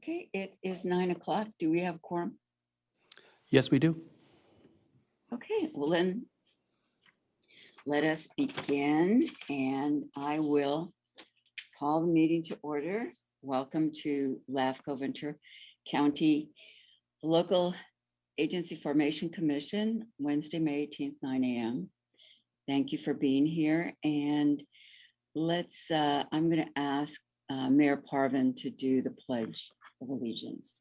Okay, it is 9 o'clock. Do we have a quorum? Yes, we do. Okay, well then, let us begin, and I will call the meeting to order. Welcome to Lafco Ventura County Local Agency Formation Commission, Wednesday, May 18th, 9 a.m. Thank you for being here, and I'm going to ask Mayor Parvin to do the Pledge of Allegiance.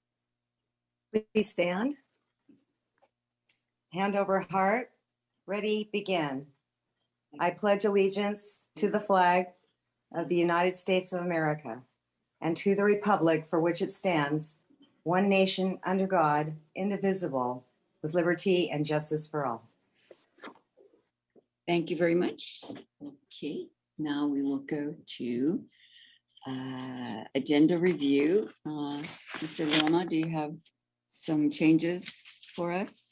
Please stand. Hand over heart. Ready, begin. I pledge allegiance to the flag of the United States of America and to the republic for which it stands, one nation under God, indivisible, with liberty and justice for all. Thank you very much. Okay, now we will go to agenda review. Mr. Loma, do you have some changes for us?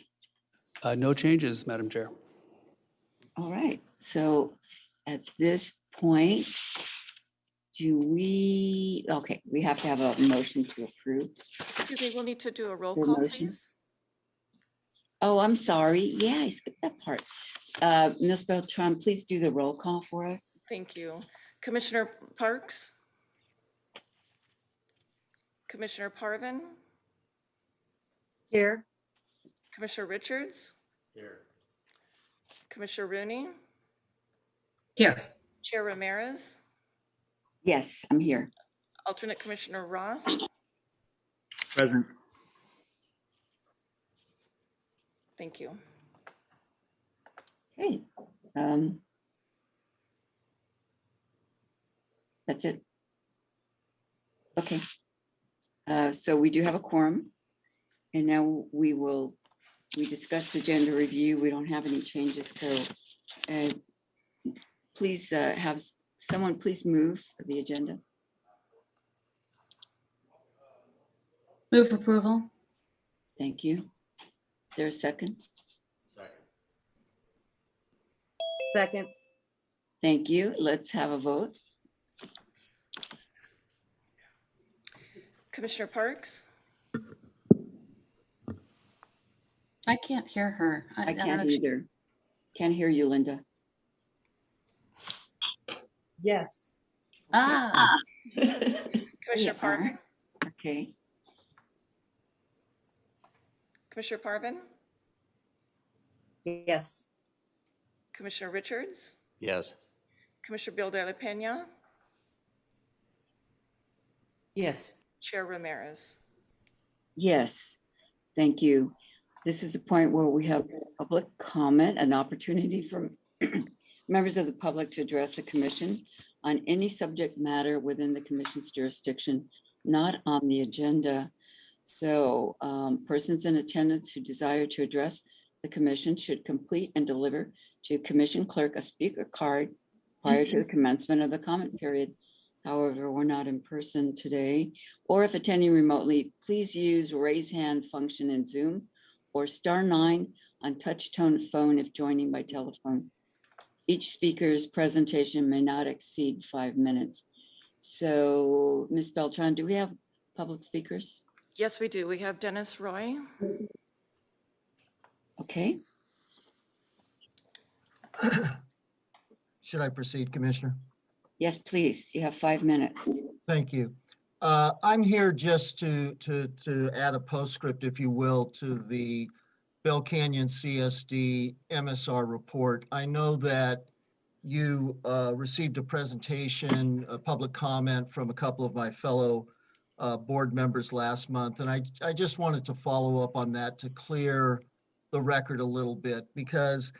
No changes, Madam Chair. All right, so at this point, we have to have a motion to approve. Excuse me, we'll need to do a roll Your call, motion? please. Oh, I'm sorry. Yeah, I skipped that part. Ms. Beltran, please do the roll call for us. Thank you. Commissioner Parks? Commissioner Parvin? Here. Commissioner Richards? Here. Commissioner Rooney? Here. Chair Ramirez? Yes, I'm here. Alternate Commissioner Ross? Present. Thank you. Okay. That's it. Okay. So we do have a quorum. And now we discussed agenda review. We don't have any changes. So please have someone please move the agenda. Move approval. Thank you. Is there a second? Second. Thank you. Let's have a vote. Commissioner Parks? I can't hear her. I don't know can't if she- either. Can't hear you, Linda. Yes. Ah, Commissioner Parvin? Okay. Commissioner Parvin? Yes. Commissioner Richards? Yes. Commissioner Bill de la Pena? Yes. Chair Ramirez? Yes, thank you. This is the point where we have public comment, an opportunity for members of the public to address the commission on any subject matter within the commission's jurisdiction, not on the agenda. So persons in attendance who desire to address the commission should complete and deliver to commission clerk a speaker card prior to the commencement of the comment period. However, we're not in person today, or if attending remotely, please use raise hand function in Zoom or *9 on touch tone phone if joining by telephone. Each speaker's presentation may not exceed 5 minutes. So, Ms. Beltran, do we have public speakers? Yes, we do. We have Dennis Roy. Okay, Should I proceed, Commissioner? yes, please. You have 5 minutes. Thank you. I'm here just to add a postscript, if you will, to the Bell Canyon CSD MSR report. I know that you received a presentation, a public comment from a couple of my fellow board members last month, and I just wanted to follow up on that to clear the record a little bit, because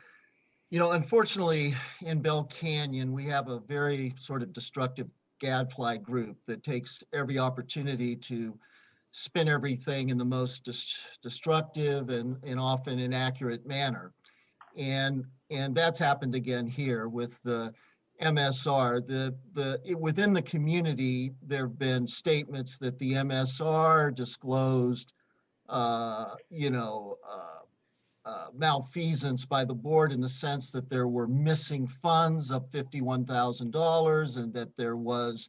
unfortunately, in Bell Canyon, we have a very sort of destructive gadfly group that takes every opportunity to spin everything in the most destructive and often inaccurate manner. And that's happened again here with the MSR. Within the community, there have been statements that the MSR disclosed, malfeasance by the board in the sense that there were missing funds of $51,000 and that there was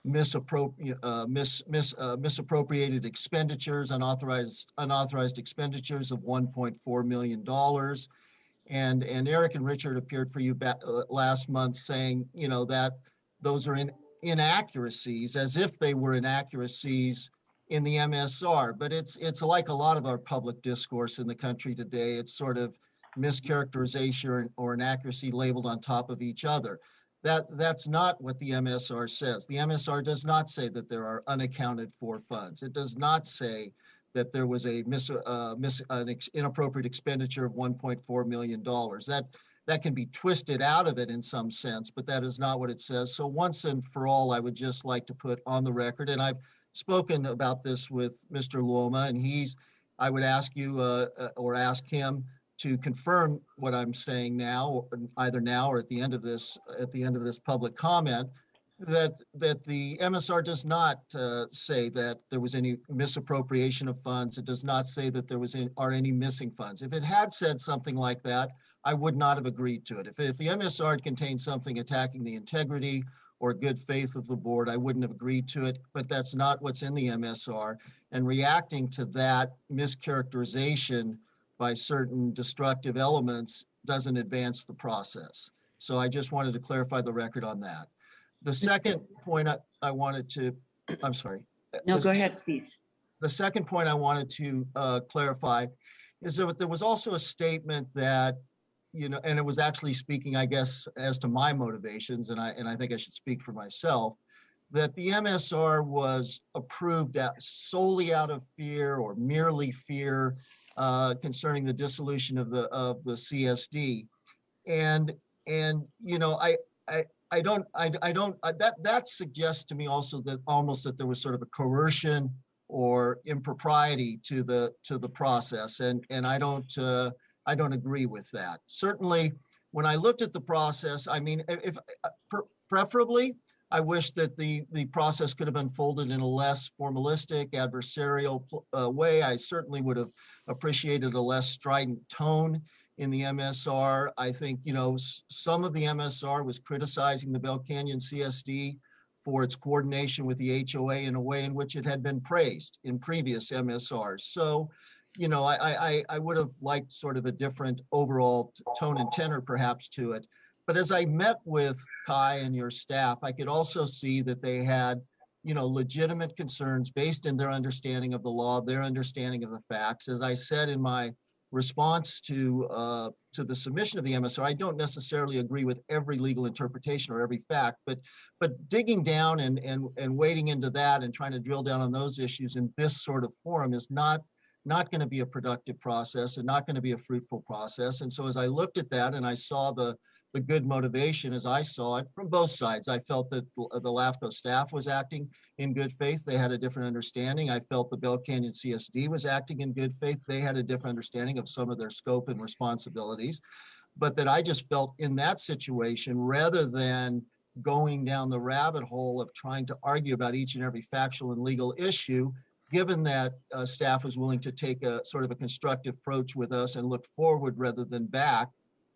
misappropriated expenditures, unauthorized expenditures of $1.4 million. And Eric and Richard appeared for you last month saying, that those are inaccuracies, as if they were inaccuracies in the MSR. But it's like a lot of our public discourse in the country today. It's sort of mischaracterization or inaccuracy labeled on top of each other. That's not what the MSR says. The MSR does not say that there are unaccounted for funds. It does not say that there was an inappropriate expenditure of $1.4 million. That can be twisted out of it in some sense, but that is not what it says. So once and for all, I would just like to put on the record, and I've spoken about this with Mr. Luoma, and I would ask you or ask him to confirm what I'm saying now, either now or at the end of this public comment, that the MSR does not say that there was any misappropriation of funds. It does not say that there are any missing funds. If it had said something like that, I would not have agreed to it. If the MSR contained something attacking the integrity or good faith of the board, I wouldn't have agreed to it, but that's not what's in the MSR. And reacting to that mischaracterization by certain destructive elements doesn't advance the process. So I just wanted to clarify the record on that. The second point I wanted to, I'm sorry. No, go ahead, please. The second point I wanted to clarify is that there was also a statement that, and it was actually speaking, I guess, as to my motivations, and I think I should speak for myself, that the MSR was approved solely out of fear or merely fear concerning the dissolution of the CSD, and that suggests to me also that almost that there was sort of a coercion or impropriety to the process, and I don't agree with that. Certainly, when I looked at the process, I mean, preferably, I wish that the process could have unfolded in a less formalistic, adversarial way. I certainly would have appreciated a less strident tone in the MSR. I think, some of the MSR was criticizing the Bell Canyon CSD for its coordination with the HOA in a way in which it had been praised in previous MSRs. So, I would have liked sort of a different overall tone and tenor perhaps to it. But as I met with Kai and your staff, I could also see that they had, legitimate concerns based in their understanding of the law, their understanding of the facts. As I said in my response to the submission of the MSR, I don't necessarily agree with every legal interpretation or every fact, but digging down and wading into that and trying to drill down on those issues in this sort of forum is not going to be a productive process and not going to be a fruitful process. And so as I looked at that and I saw the good motivation as I saw it from both sides, I felt that the Lafco staff was acting in good faith. They had a different understanding. I felt the Bell Canyon CSD was acting in good faith. They had a different understanding of some of their scope and responsibilities. But that I just felt in that situation, rather than going down the rabbit hole of trying to argue about each and every factual and legal issue, given that staff was willing to take a sort of a constructive approach with us and look forward rather than back,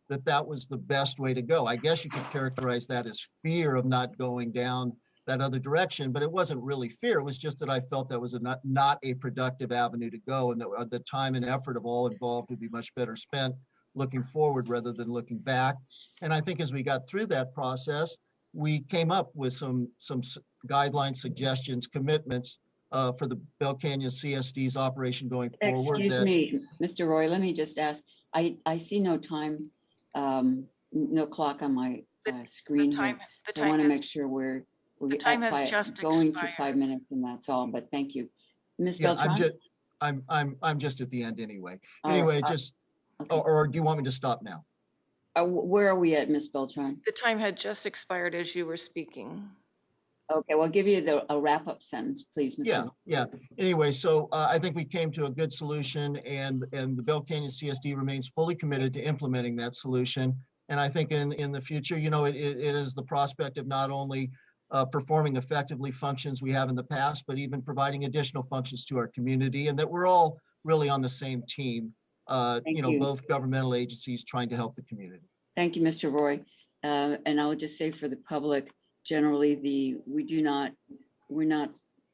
that was the best way to go. I guess you could characterize that as fear of not going down that other direction, but it wasn't really fear. It was just that I felt that was not a productive avenue to go, and that the time and effort of all involved would be much better spent looking forward rather than looking back. And I think as we got through that process, we came up with some guidelines, suggestions, commitments for the Bell Canyon CSD's operation going forward. Excuse me, Mr. Roy, let me just ask, I see no time, no clock on my screen here. So I want to make sure we're The time has just going to expired. 5 minutes, and that's all, but thank you. Ms. Yeah, Beltran? I'm just at the end anyway. All right, Anyway, just, okay. or do you want me to stop now? Where are we at, Ms. Beltran? The time had just expired as you were speaking. Okay, well, I'll give you a wrap-up sentence, please, Ms. Beltran. Yeah. Anyway, so I think we came to a good solution, and the Bell Canyon CSD remains fully committed to implementing that solution. And I think in the future, it is the prospect of not only performing effectively functions we have in the past, but even providing additional functions to our community, and that we're all really on the same team, you. both governmental agencies trying to help the community. Thank you, Mr. Roy. And I will just say for the public, generally we're not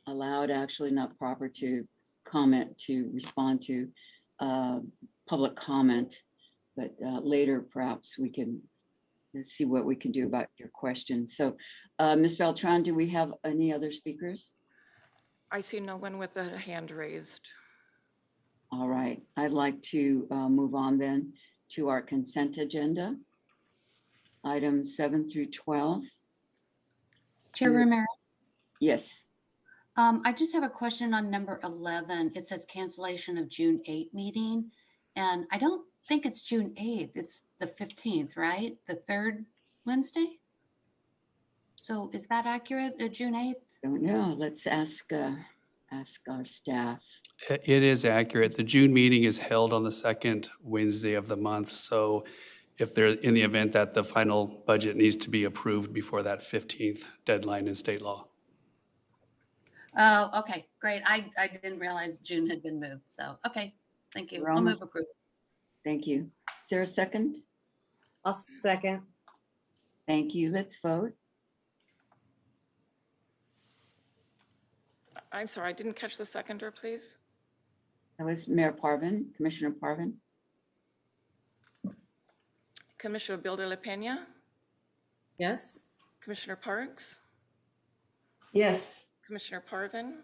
allowed, actually not proper to comment, to respond to public comment. But later, perhaps we can see what we can do about your question. So Ms. Beltran, do we have any other speakers? I see no one with a hand raised. All right, I'd like to move on then to our consent agenda. Items 7 through 12. Chair Mm. Romero, Yes, I just have a question on number 11. It says cancellation of June 8 meeting, and I don't think it's June 8th. It's the 15th, right? The third Wednesday? So is that accurate, June 8th? don't know. Let's ask our staff. It is accurate. The June meeting is held on the second Wednesday of the month. So if they're in the event that the final budget needs to be approved before that 15th deadline in state law. Oh, okay, great. I didn't realize June had been moved. So, okay, thank you. We're I'll almost- move approval. Thank you. Is there a second? I'll second. Thank you. Let's vote. I'm sorry, I didn't catch the seconder, please. That was Mayor Parvin, Commissioner Parvin. Commissioner Bill de la Pena, Yes? Commissioner Parks, Yes. Commissioner Parvin,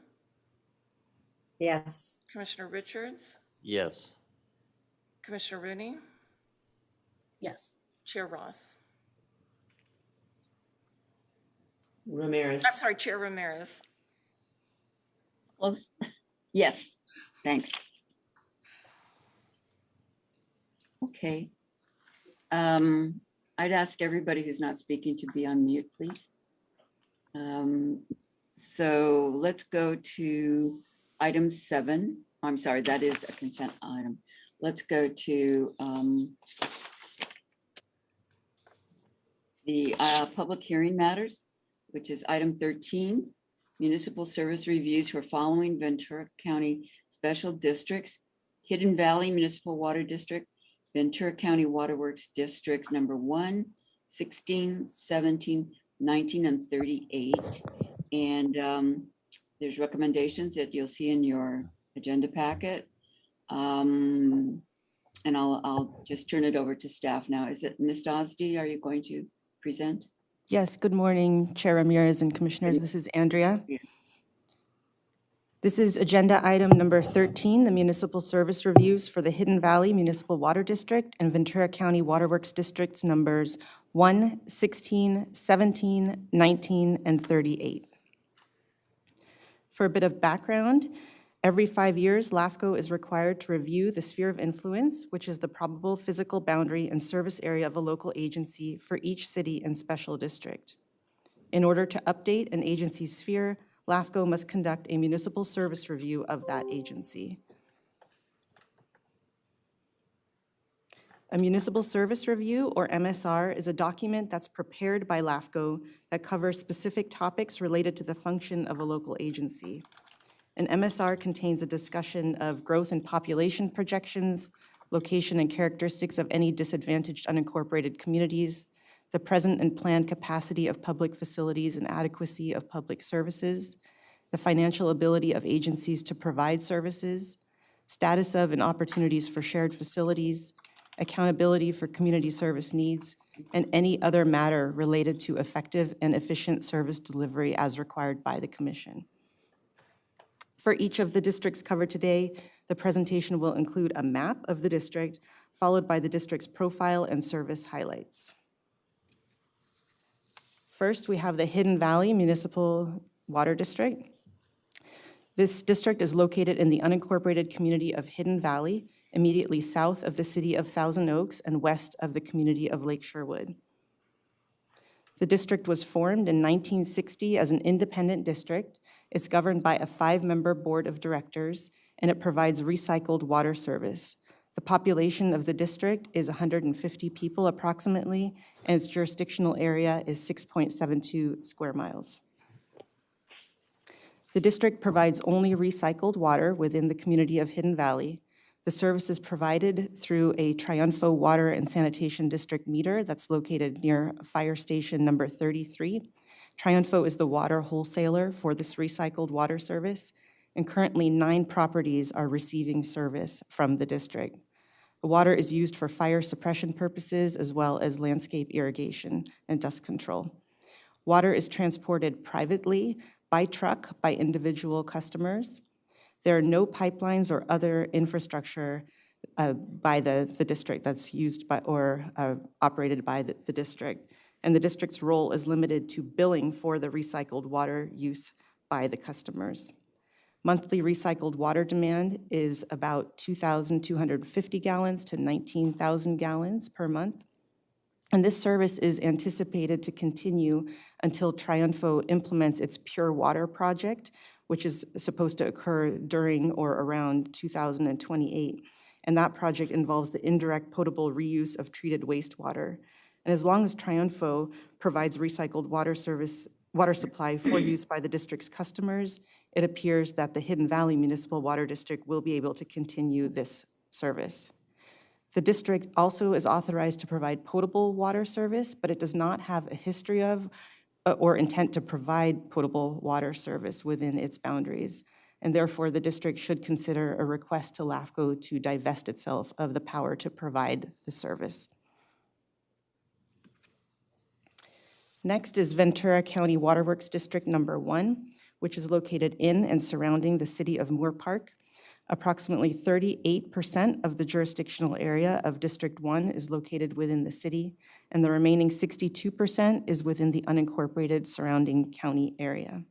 Yes. Commissioner Richards, Yes. Commissioner Rooney, Yes. Chair Ross. Ramirez. I'm sorry, Chair Ramirez. Close? Yes, thanks. Okay. I'd ask everybody who's not speaking to be on mute, please. So let's go to item 7. I'm sorry, that is a consent item. Let's go to the public hearing matters, which is item 13. Municipal service reviews for following Ventura County Special Districts: Hidden Valley Municipal Water District, Ventura County Waterworks Districts number 1, 16, 17, 19, and 38. And there's recommendations that you'll see in your agenda packet. And I'll just turn it over to staff now. Is it Ms. Dosdy? Are you going to present? Yes, good morning, Chair Ramirez and Commissioners. This is Andrea. Yeah. This is agenda item number 13, the municipal service reviews for the Hidden Valley Municipal Water District and Ventura County Waterworks Districts numbers 1, 16, 17, 19, and 38. For a bit of background, every 5 years, Lafco is required to review the sphere of influence, which is the probable physical boundary and service area of a local agency for each city and special district. In order to update an agency's sphere, Lafco must conduct a municipal service review of that agency. A municipal service review, or MSR, is a document that's prepared by Lafco that covers specific topics related to the function of a local agency. An MSR contains a discussion of growth and population projections, location and characteristics of any disadvantaged unincorporated communities, the present and planned capacity of public facilities and adequacy of public services, the financial ability of agencies to provide services, status of and opportunities for shared facilities, accountability for community service needs, and any other matter related to effective and efficient service delivery as required by the Commission. For each of the districts covered today, the presentation will include a map of the district, followed by the district's profile and service highlights. First, we have the Hidden Valley Municipal Water District. This district is located in the unincorporated community of Hidden Valley, immediately south of the city of Thousand Oaks and west of the community of Lake Sherwood. The district was formed in 1960 as an independent district. It's governed by a 5-member board of directors, and it provides recycled water service. The population of the district is 150 people approximately, and its jurisdictional area is 6.72 square miles. The district provides only recycled water within the community of Hidden Valley. The service is provided through a Triunfo Water and Sanitation District meter that's located near Fire Station number 33. Triunfo is the water wholesaler for this recycled water service, and currently 9 properties are receiving service from the district. The water is used for fire suppression purposes as well as landscape irrigation and dust control. Water is transported privately by truck by individual customers. There are no pipelines or other infrastructure by the district that's used by or operated by the district. And the district's role is limited to billing for the recycled water use by the customers. Monthly recycled water demand is about 2,250 gallons to 19,000 gallons per month. And this service is anticipated to continue until Triunfo implements its Pure Water project, which is supposed to occur during or around 2028. And that project involves the indirect potable reuse of treated wastewater. And as long as Triunfo provides recycled water supply for use by the district's customers, it appears that the Hidden Valley Municipal Water District will be able to continue this service. The district also is authorized to provide potable water service, but it does not have a history of or intent to provide potable water service within its boundaries. And therefore, the district should consider a request to Lafco to divest itself of the power to provide the service. Next is Ventura County Waterworks District Number 1, which is located in and surrounding the city of Moorpark. Approximately 38% of the jurisdictional area of District 1 is located within the city, and the remaining 62% is within the unincorporated surrounding county area.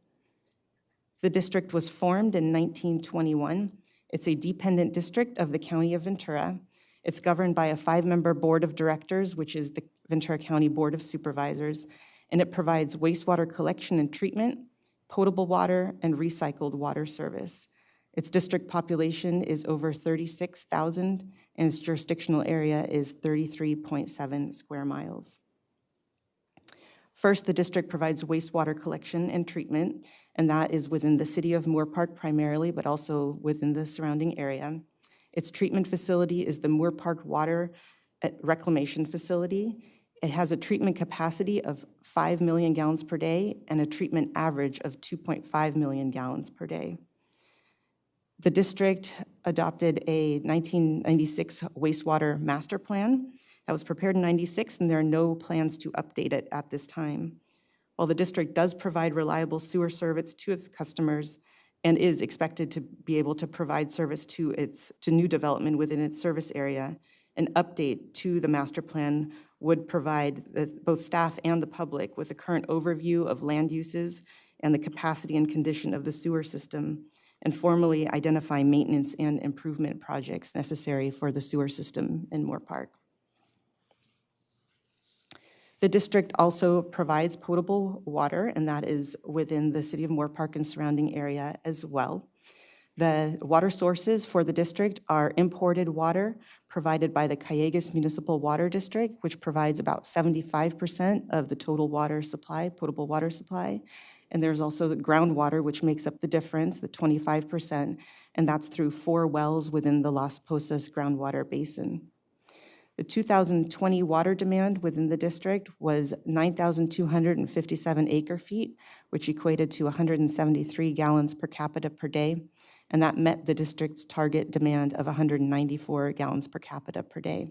The district was formed in 1921. It's a dependent district of the County of Ventura. It's governed by a 5-member board of directors, which is the Ventura County Board of Supervisors, and it provides wastewater collection and treatment, potable water, and recycled water service. Its district population is over 36,000, and its jurisdictional area is 33.7 square miles. First, the district provides wastewater collection and treatment, and that is within the city of Moorpark primarily, but also within the surrounding area. Its treatment facility is the Moorpark Water Reclamation Facility. It has a treatment capacity of 5 million gallons per day and a treatment average of 2.5 million gallons per day. The district adopted a 1996 wastewater master plan that was prepared in 96, and there are no plans to update it at this time. While the district does provide reliable sewer service to its customers and is expected to be able to provide service to new development within its service area, an update to the master plan would provide both staff and the public with a current overview of land uses and the capacity and condition of the sewer system, and formally identify maintenance and improvement projects necessary for the sewer system in Moorpark. The district also provides potable water, and that is within the city of Moorpark and surrounding area as well. The water sources for the district are imported water provided by the Calleguas Municipal Water District, which provides about 75% of the total water supply, potable water supply. And there's also the groundwater, which makes up the difference, the 25%, and that's through 4 wells within the Las Posas groundwater basin. The 2020 water demand within the district was 9,257 acre-feet, which equated to 173 gallons per capita per day, and that met the district's target demand of 194 gallons per capita per day.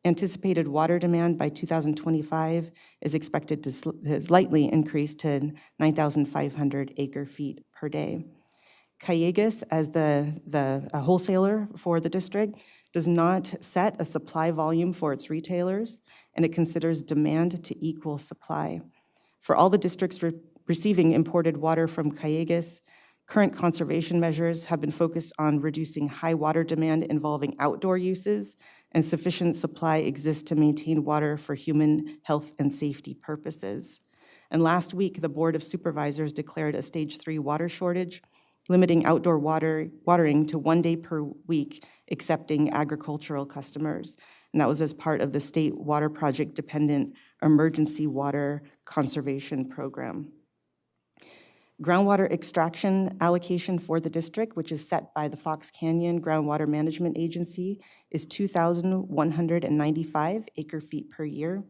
Anticipated water demand by 2025 is expected to slightly increase to 9,500 acre-feet per day. Calleguas, as the wholesaler for the district, does not set a supply volume for its retailers, and it considers demand to equal supply. For all the districts receiving imported water from Calleguas, current conservation measures have been focused on reducing high water demand involving outdoor uses, and sufficient supply exists to maintain water for human health and safety purposes. And last week, the Board of Supervisors declared a Stage 3 water shortage, limiting outdoor watering to 1 day per week, excepting agricultural customers. And that was as part of the state water project dependent emergency water conservation program. Groundwater extraction allocation for the district, which is set by the Fox Canyon Groundwater Management Agency, is 2,195 acre-feet per year.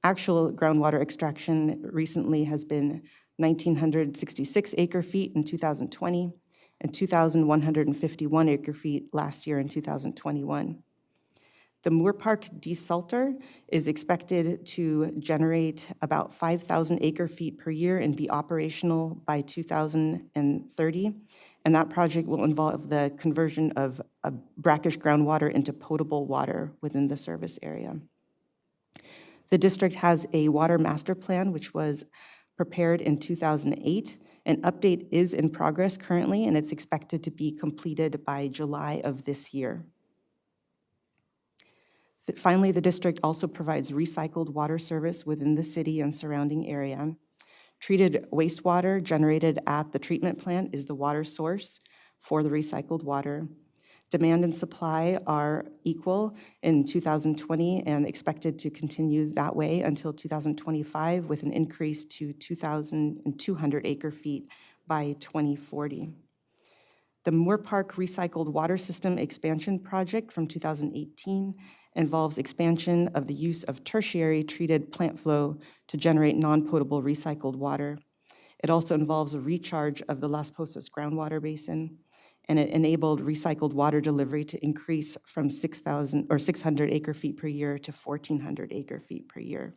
Actual groundwater extraction recently has been 1,966 acre-feet in 2020 and 2,151 acre-feet last year in 2021. The Moorpark desalter is expected to generate about 5,000 acre-feet per year and be operational by 2030. And that project will involve the conversion of brackish groundwater into potable water within the service area. The district has a water master plan, which was prepared in 2008. An update is in progress currently, and it's expected to be completed by July of this year. Finally, the district also provides recycled water service within the city and surrounding area. Treated wastewater generated at the treatment plant is the water source for the recycled water. Demand and supply are equal in 2020 and expected to continue that way until 2025, with an increase to 2,200 acre-feet by 2040. The Moorpark Recycled Water System Expansion Project from 2018 involves expansion of the use of tertiary treated plant flow to generate non-potable recycled water. It also involves a recharge of the Las Posas groundwater basin, and it enabled recycled water delivery to increase from 600 acre-feet per year to 1,400 acre-feet per year.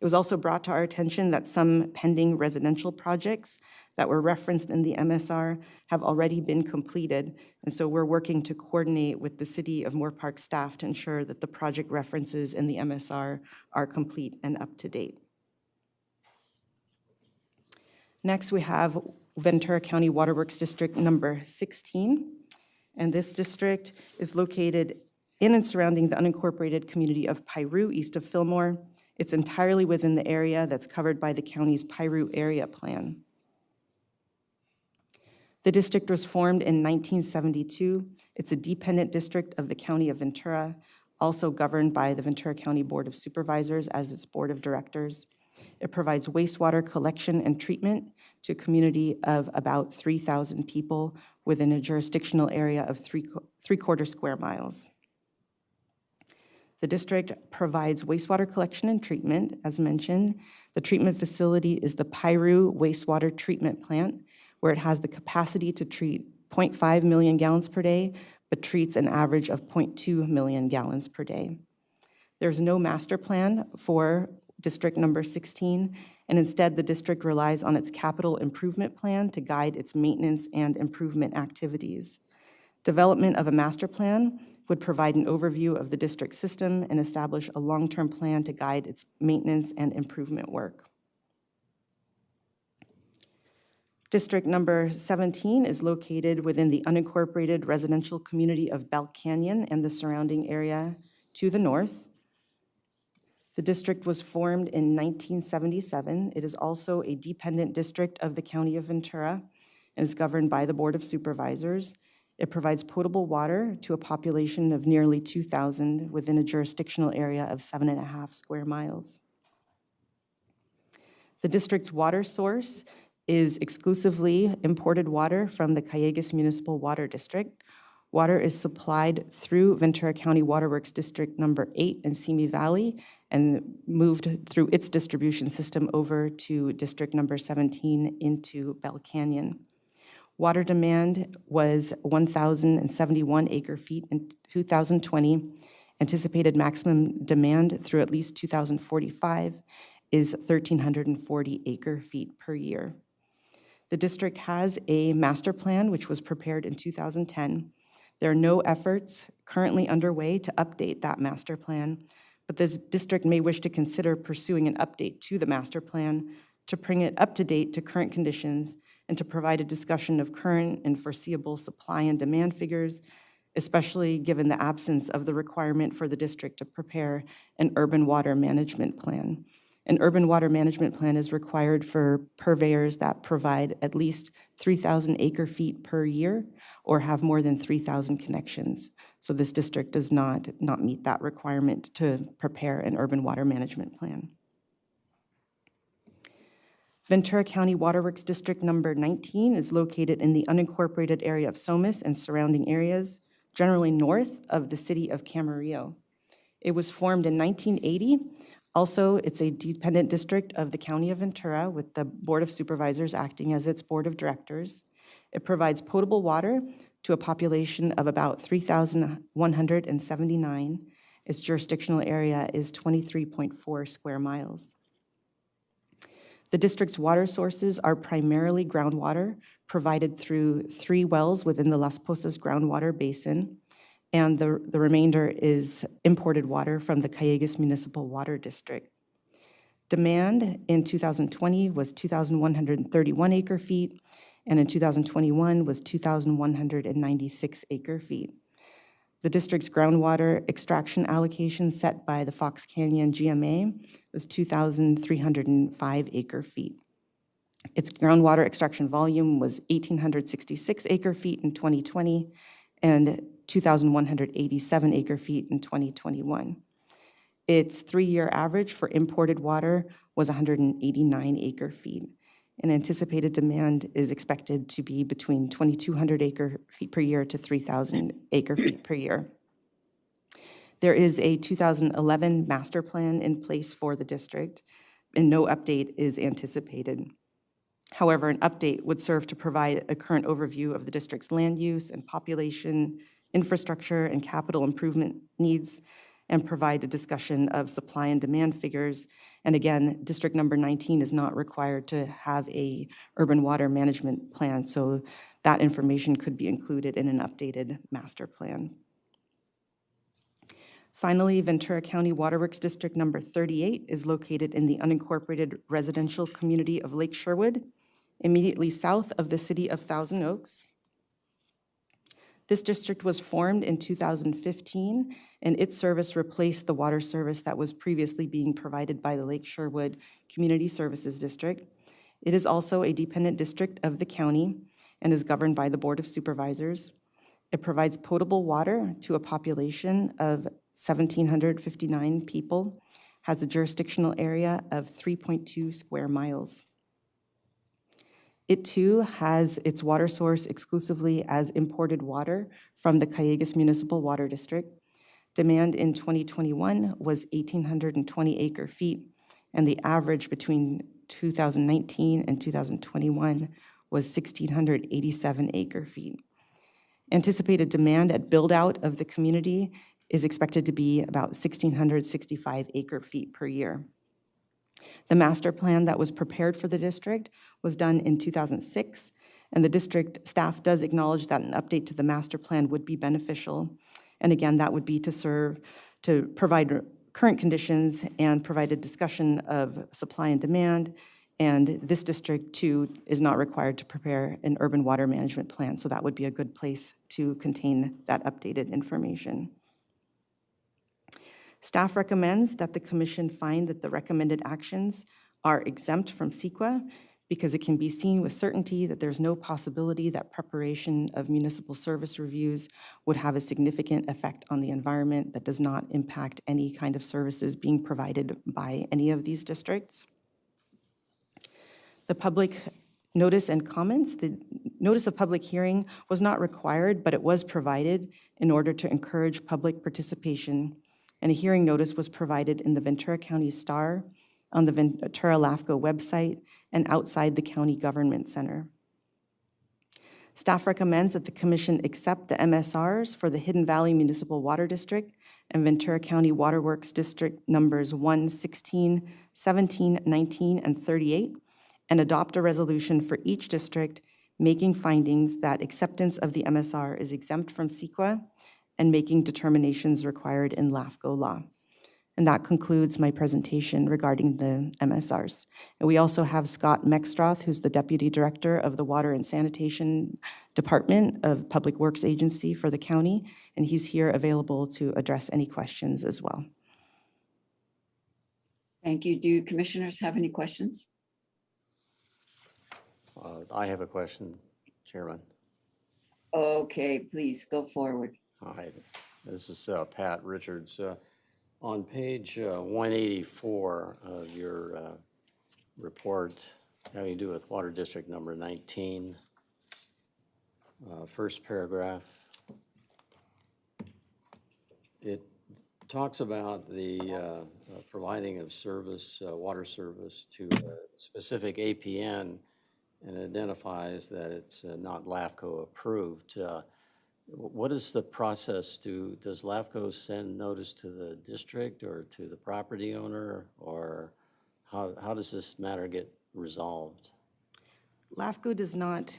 It was also brought to our attention that some pending residential projects that were referenced in the MSR have already been completed, and so we're working to coordinate with the City of Moorpark staff to ensure that the project references in the MSR are complete and up to date. Next, we have Ventura County Waterworks District number 16, and this district is located in and surrounding the unincorporated community of Piru, east of Fillmore. It's entirely within the area that's covered by the county's Piru Area Plan. The district was formed in 1972. It's a dependent district of the County of Ventura, also governed by the Ventura County Board of Supervisors as its board of directors. It provides wastewater collection and treatment to a community of about 3,000 people within a jurisdictional area of three-quarter square miles. The district provides wastewater collection and treatment, as mentioned. The treatment facility is the Piru Wastewater Treatment Plant, where it has the capacity to treat 0.5 million gallons per day, but treats an average of 0.2 million gallons per day. There's no master plan for district number 16, and instead the district relies on its capital improvement plan to guide its maintenance and improvement activities. Development of a master plan would provide an overview of the district system and establish a long-term plan to guide its maintenance and improvement work. District number 17 is located within the unincorporated residential community of Bell Canyon and the surrounding area to the north. The district was formed in 1977. It is also a dependent district of the County of Ventura and is governed by the Board of Supervisors. It provides potable water to a population of nearly 2,000 within a jurisdictional area of 7.5 square miles. The district's water source is exclusively imported water from the Calleguas Municipal Water District. Water is supplied through Ventura County Waterworks District number 8 in Simi Valley and moved through its distribution system over to District number 17 into Bell Canyon. Water demand was 1,071 acre-feet in 2020. Anticipated maximum demand through at least 2045 is 1,340 acre-feet per year. The district has a master plan which was prepared in 2010. There are no efforts currently underway to update that master plan, but this district may wish to consider pursuing an update to the master plan to bring it up to date to current conditions and to provide a discussion of current and foreseeable supply and demand figures, especially given the absence of the requirement for the district to prepare an urban water management plan. An urban water management plan is required for purveyors that provide at least 3,000 acre-feet per year or have more than 3,000 connections. So this district does not meet that requirement to prepare an urban water management plan. Ventura County Waterworks District number 19 is located in the unincorporated area of Somis and surrounding areas, generally north of the city of Camarillo. It was formed in 1980 Also, it's a dependent district of the County of Ventura with the Board of Supervisors acting as its Board of Directors. It provides potable water to a population of about 3,179. Its jurisdictional area is 23.4 square miles. The district's water sources are primarily groundwater provided through 3 wells within the Las Posas groundwater basin, and the remainder is imported water from the Calleguas Municipal Water District. Demand in 2020 was 2,131 acre-feet, and in 2021 was 2,196 acre-feet. The district's groundwater extraction allocation set by the Fox Canyon GMA was 2,305 acre-feet. Its groundwater extraction volume was 1,866 acre-feet in 2020 and 2,187 acre-feet in 2021. Its 3-year average for imported water was 189 acre-feet. And anticipated demand is expected to be between 2,200 acre-feet per year to 3,000 acre-feet per year. There is a 2011 master plan in place for the district, and no update is anticipated. However, an update would serve to provide a current overview of the district's land use and population, infrastructure, and capital improvement needs, and provide a discussion of supply and demand figures. And again, District Number 19 is not required to have a urban water management plan, so that information could be included in an updated master plan. Finally, Ventura County Waterworks District Number 38 is located in the unincorporated residential community of Lake Sherwood, immediately south of the city of Thousand Oaks. This district was formed in 2015, and its service replaced the water service that was previously being provided by the Lake Sherwood Community Services District. It is also a dependent district of the county and is governed by the Board of Supervisors. It provides potable water to a population of 1,759 people, has a jurisdictional area of 3.2 square miles. It too has its water source exclusively as imported water from the Calleguas Municipal Water District. Demand in 2021 was 1,820 acre-feet, and the average between 2019 and 2021 was 1,687 acre-feet. Anticipated demand at build-out of the community is expected to be about 1,665 acre-feet per year. The master plan that was prepared for the district was done in 2006, and the district staff does acknowledge that an update to the master plan would be beneficial. And again, that would be to provide current conditions and provide a discussion of supply and demand. And this district too is not required to prepare an urban water management plan, so that would be a good place to contain that updated information. Staff recommends that the commission find that the recommended actions are exempt from CEQA because it can be seen with certainty that there's no possibility that preparation of municipal service reviews would have a significant effect on the environment that does not impact any kind of services being provided by any of these districts. The public notice and comments, the notice of public hearing was not required, but it was provided in order to encourage public participation. And a hearing notice was provided in the Ventura County Star, on the Ventura Lafco website, and outside the county government center. Staff recommends that the commission accept the MSRs for the Hidden Valley Municipal Water District and Ventura County Waterworks District numbers 1, 16, 17, 19, and 38, and adopt a resolution for each district making findings that acceptance of the MSR is exempt from CEQA and making determinations required in Lafco law. And that concludes my presentation regarding the MSRs. And we also have Scott Mextroth, who's the Deputy Director of the Water and Sanitation Department of Public Works Agency for the county, and he's here available to address any questions as well. Thank you. Do commissioners have any questions? I have a question, Chairman. Okay, please go forward. Hi, this is Pat Richards. On page 184 of your report having to do with Water District number 19, first paragraph, it talks about the providing of service, water service to a specific APN and identifies that it's not LAFCO approved. What is the process? Does LAFCO send notice to the district or to the property owner, or how does this matter get resolved? LAFCO does not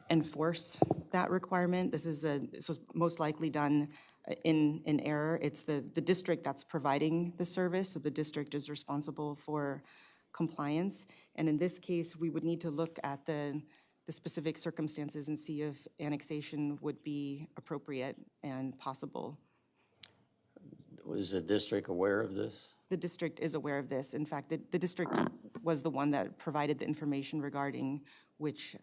enforce that requirement. This was most likely done in error. It's the district that's providing the service, so the district is responsible for compliance. And in this case, we would need to look at the specific circumstances and see if annexation would be appropriate and possible. Is the district aware of this? The district is aware of this. In fact, the district was the one that provided the information regarding which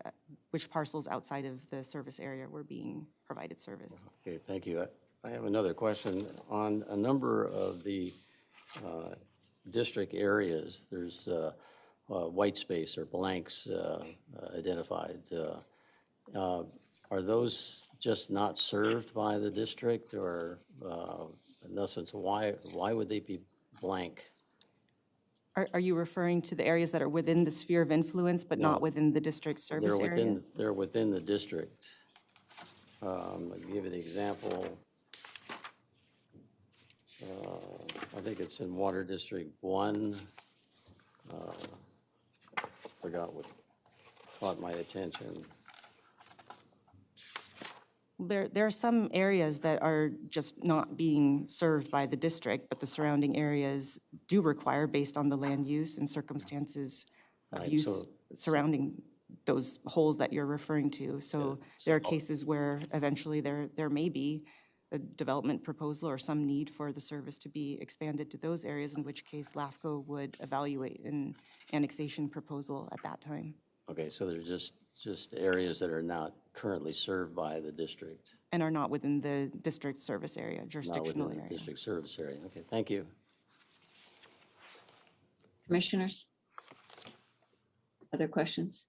parcels outside of the service area were being provided service. Okay, thank you. I have another question. On a number of the district areas, there's white space or blanks identified. Are those just not served by the district, or in essence, why would they be blank? Are you referring to the areas that are within the sphere of influence but not No. within the district service area? They're within the district. I'll give you an example. I think it's in Water District 1. Forgot what caught my attention. There are some areas that are just not being served by the district, but the surrounding areas do require, based on the land use and circumstances of Right, use so- surrounding those holes that you're referring to. So there are cases where eventually there may be a development proposal or some need for the service to be expanded to those areas, in which case LAFCO would evaluate an annexation proposal at that time. Okay, so they're just areas that are not currently served by the district, And are not within the district service area, not jurisdictional within the area. district service area. Okay, thank you. Commissioners? Other questions?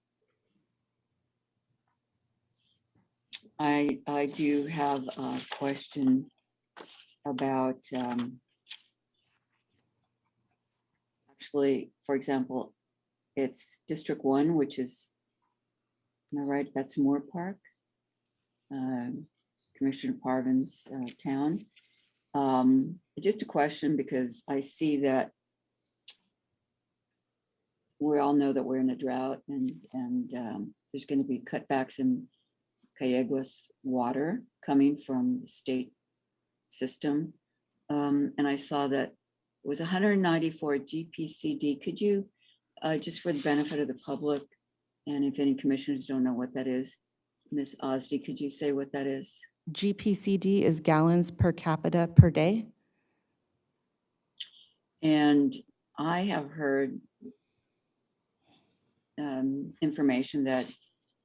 I do have a question about, actually, for example, it's District 1, which is, am I right, that's Moorpark? Commissioner Parvin's town. Just a question, because I see that we all know that we're in a drought, and there's going to be cutbacks in Cayegua's water coming from the state system. And I saw that it was 194 GPCD. Could you, just for the benefit of the public, and if any commissioners don't know what that is, Ms. Osdy, could you say what that is? GPCD is gallons per capita per day. And I have heard information that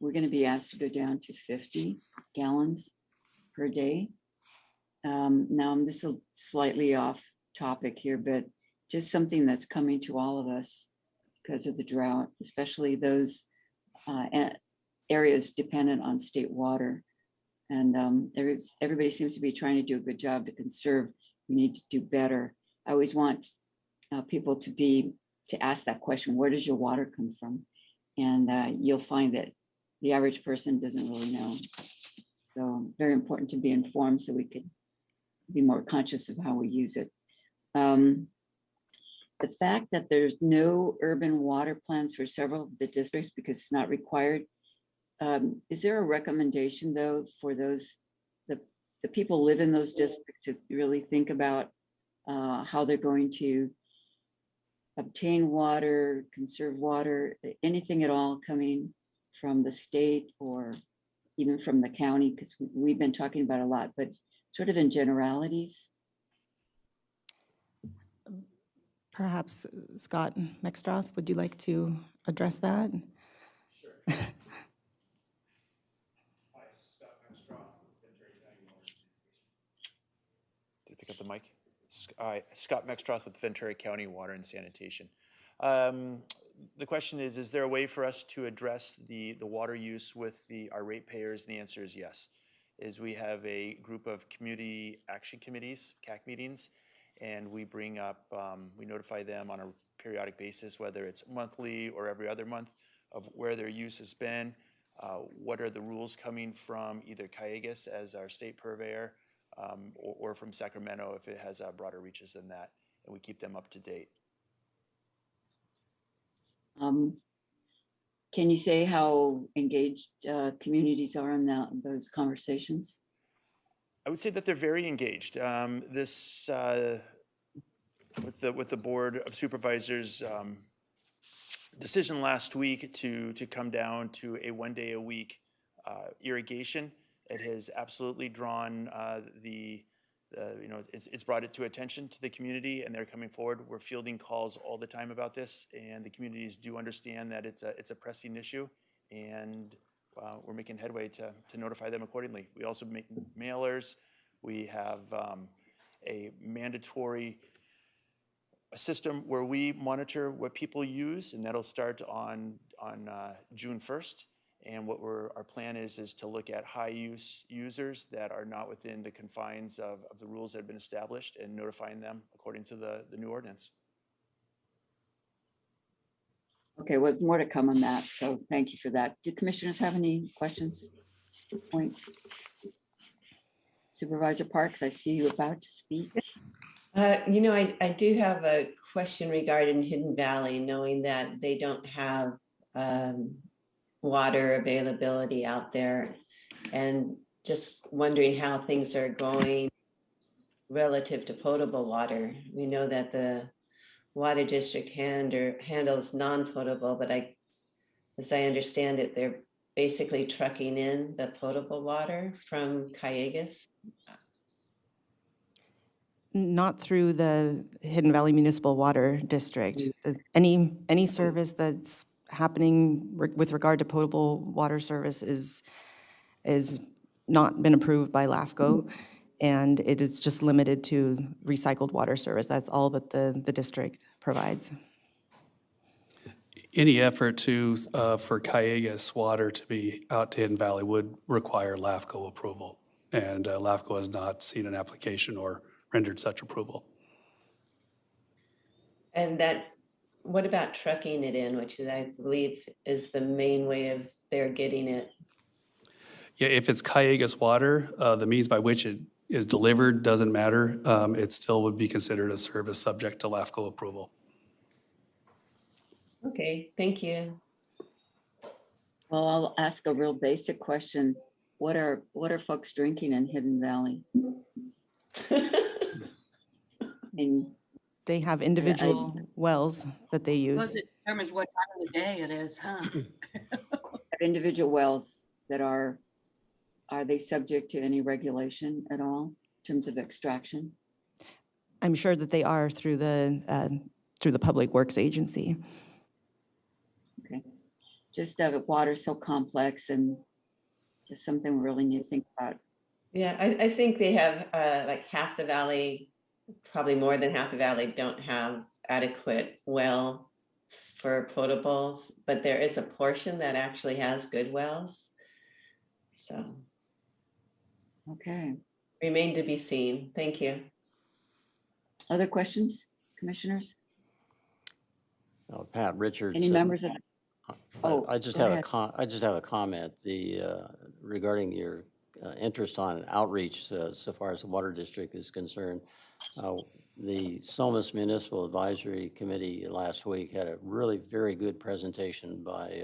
we're going to be asked to go down to 50 gallons per day. Now, this is slightly off topic here, but just something that's coming to all of us because of the drought, especially those areas dependent on state water. And everybody seems to be trying to do a good job to conserve. We need to do better. I always want people to ask that question: where does your water come from? And you'll find that the average person doesn't really know. So very important to be informed so we could be more conscious of how we use it. The fact that there's no urban water plans for several of the districts because it's not required. Is there a recommendation though for those, the people live in those districts to really think about how they're going to obtain water, conserve water, anything at all coming from the state or even from the county? Because we've been talking about a lot, but sort of in generalities. Perhaps Scott Mextroth, would you like to address that? Sure. Hi, Scott Mextroth with Ventura County Water and Sanitation. Did I pick up the mic? Scott Mextroth with Ventura County Water and Sanitation. The question is there a way for us to address the water use with our ratepayers? And the answer is yes. We have a group of community action committees, CAC meetings, and we bring up, we notify them on a periodic basis, whether it's monthly or every other month, of where their use has been, what are the rules coming from either Callegas as our state purveyor, or from Sacramento if it has broader reaches than that, and we keep them up to date. Can you say how engaged communities are in those conversations? I would say that they're very engaged. With the Board of Supervisors decision last week to come down to a 1 day a week irrigation, it has absolutely drawn it's brought it to attention to the community, and they're coming forward. We're fielding calls all the time about this, and the communities do understand that it's a pressing issue, and we're making headway to notify them accordingly. We also make mailers. We have a mandatory system where we monitor what people use, and that'll start on June 1st. And what our plan is to look at high use users that are not within the confines of the rules that have been established, and notifying them according to the new ordinance. Okay, well, there's more to come on that, so thank you for that. Do commissioners have any questions? Point. Supervisor Parks, I see you about to speak. I do have a question regarding Hidden Valley, knowing that they don't have water availability out there, and just wondering how things are going relative to potable water. We know that the water district handles non-potable, but as I understand it, they're basically trucking in the potable water from Callegas. Not through the Hidden Valley Municipal Water District. Any service that's happening with regard to potable water service is not been approved by Lafco, and it is just limited to recycled water service. That's all that the district provides. Any effort for Callegas water to be out to Hidden Valley would require Lafco approval, and Lafco has not seen an application or rendered such approval. And what about trucking it in, which I believe is the main way of their getting it? Yeah, if it's Callegas water, the means by which it is delivered doesn't matter. It still would be considered a service subject to Lafco approval. Okay, thank you. Well, I'll ask a real basic question. What are folks drinking in Hidden Valley? I mean, They have individual wells that they Plus use. it determines what time of the day it is, huh? individual wells that are they subject to any regulation at all in terms of extraction? I'm sure that they are through the Public Works Agency. Okay, just water's so complex and just something we really need to think about. Yeah, I think they have like half the valley, probably more than half the valley, don't have adequate wells for potables, but there is a portion that actually has good wells. So Okay, remain to be seen. Thank you. other questions, commissioners? Pat Richards. Any members of? Oh, I just go have ahead. I just have a comment regarding your interest on outreach so far as the Water District is concerned. The Somas Municipal Advisory Committee last week had a really very good presentation by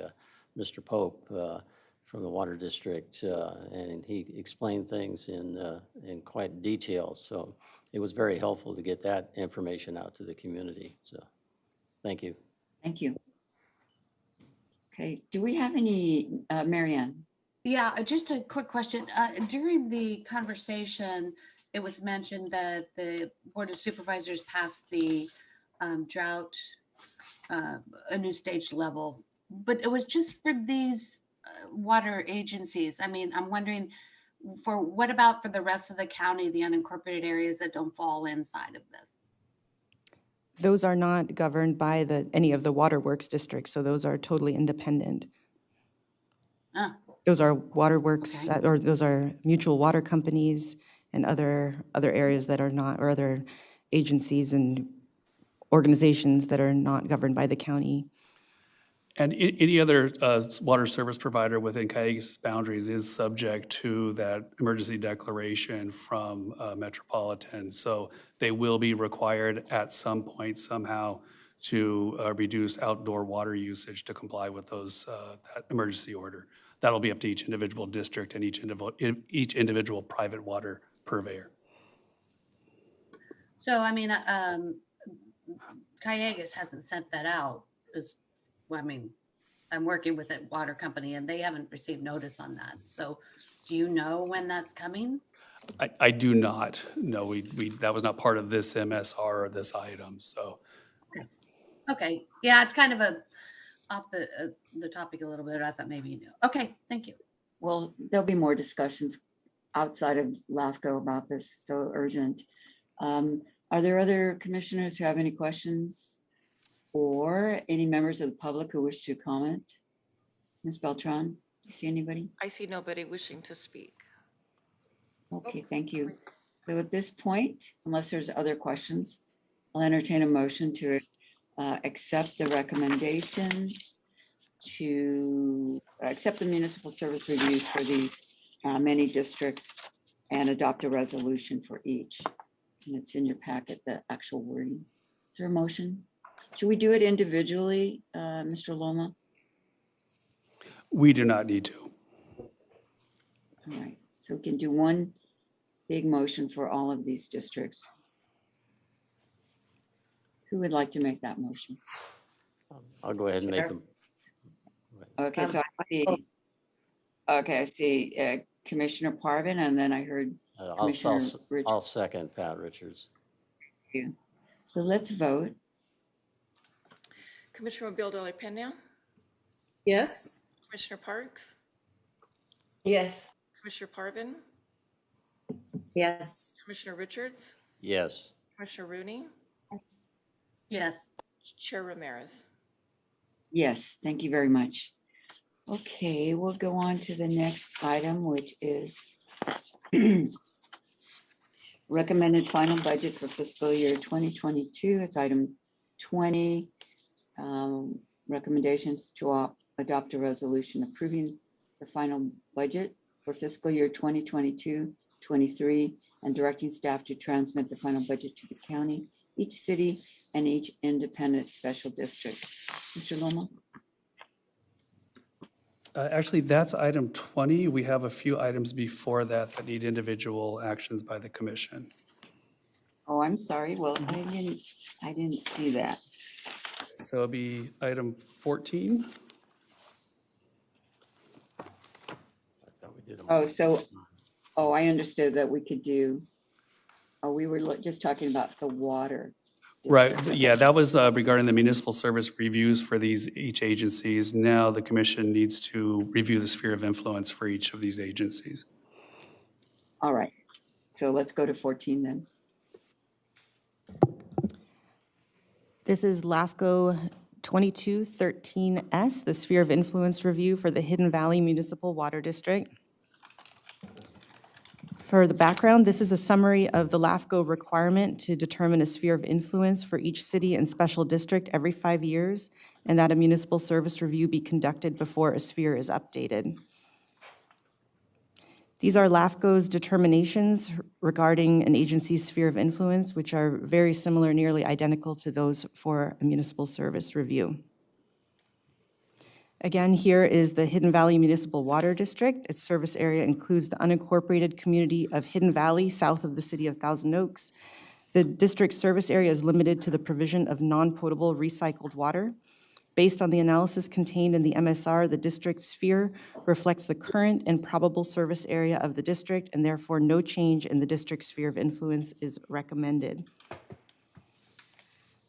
Mr. Pope from the Water District, and he explained things in quite detail. So it was very helpful to get that information out to the community. So thank you. Thank you. Okay, do we have any, Marianne? Yeah, just a quick question. During the conversation, it was mentioned that the Board of Supervisors passed the drought, a new stage level, but it was just for these water agencies. I mean, I'm wondering what about for the rest of the county, the unincorporated areas that don't fall inside of this? Those are not governed by any of the waterworks districts, so those are totally independent. Ah, Those are waterworks, Okay. or those are mutual water companies and other areas that are not, or other agencies and organizations that are not governed by the county. And any other water service provider within Cayuga's boundaries is subject to that emergency declaration from Metropolitan. So they will be required at some point somehow to reduce outdoor water usage to comply with those, that emergency order. That'll be up to each individual district and each individual private water purveyor. So, I mean, Cayuga's hasn't sent that out. Well, I mean, I'm working with a water company and they haven't received notice on that. So do you know when that's coming? I do not. No, that was not part of this MSR or this item, so. Okay, yeah, it's kind of off the topic a little bit. I thought maybe you knew. Okay, thank you. Well, there'll be more discussions outside of LAFCO about this, so urgent. Are there other commissioners who have any questions? Or any members of the public who wish to comment? Ms. Beltran, do you see anybody? I see nobody wishing to speak. Okay, thank you. So at this point, unless there's other questions, I'll entertain a motion to accept the recommendations to accept the municipal service reviews for these many districts and adopt a resolution for each. And it's in your packet, the actual wording. Is there a motion? Should we do it individually, Mr. Loma? We do not need to. All right, so we can do one big motion for all of these districts. Who would like to make that motion? I'll go ahead and make them. Okay, so I see Commissioner Parvin, and then I heard Commissioner Richards. I'll second Pat Richards. So let's vote. Commissioner Bill de la Pena, Yes. Commissioner Parks, Yes. Commissioner Parvin, Yes. Commissioner Richards, Yes. Commissioner Rooney, Yes. Chair Ramirez. Yes, thank you very much. Okay, we'll go on to the next item, which is recommended final budget for fiscal year 2022. It's item 20. Recommendations to adopt a resolution approving the final budget for fiscal year 2022-23 and directing staff to transmit the final budget to the county, each city, and each independent special district. Mr. Loma? Actually, that's item 20. We have a few items before that that need individual actions by the commission. Oh, I'm sorry. Well, I didn't see that. So it'll be item 14. I thought we did them. I understood that we could do, we were just talking about the water. Right, district. yeah, that was regarding the municipal service reviews for each agencies. Now the commission needs to review the sphere of influence for each of these agencies. All right. So let's go to 14 then. This is LAFCO 2213S, the Sphere of Influence Review for the Hidden Valley Municipal Water District. For the background, this is a summary of the LAFCO requirement to determine a sphere of influence for each city and special district every 5 years, and that a municipal service review be conducted before a sphere is updated. These are LAFCO's determinations regarding an agency's sphere of influence, which are very similar, nearly identical to those for a municipal service review. Again, here is the Hidden Valley Municipal Water District. Its service area includes the unincorporated community of Hidden Valley, south of the city of Thousand Oaks. The district's service area is limited to the provision of non-potable recycled water. Based on the analysis contained in the MSR, the district sphere reflects the current and probable service area of the district, and therefore no change in the district's sphere of influence is recommended.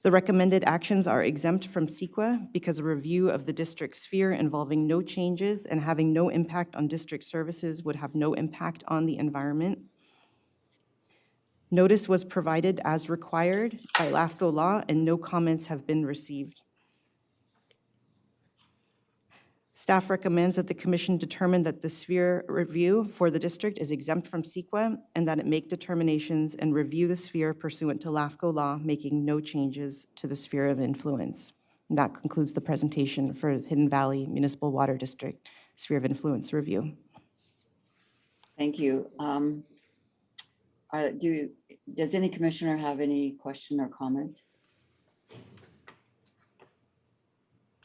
The recommended actions are exempt from CEQA because a review of the district sphere involving no changes and having no impact on district services would have no impact on the environment. Notice was provided as required by LAFCO law, and no comments have been received. Staff recommends that the commission determine that the sphere review for the district is exempt from CEQA and that it make determinations and review the sphere pursuant to Lafco law, making no changes to the sphere of influence. And that concludes the presentation for Hidden Valley Municipal Water District Sphere of Influence Review. Thank you. Does any commissioner have any question or comment?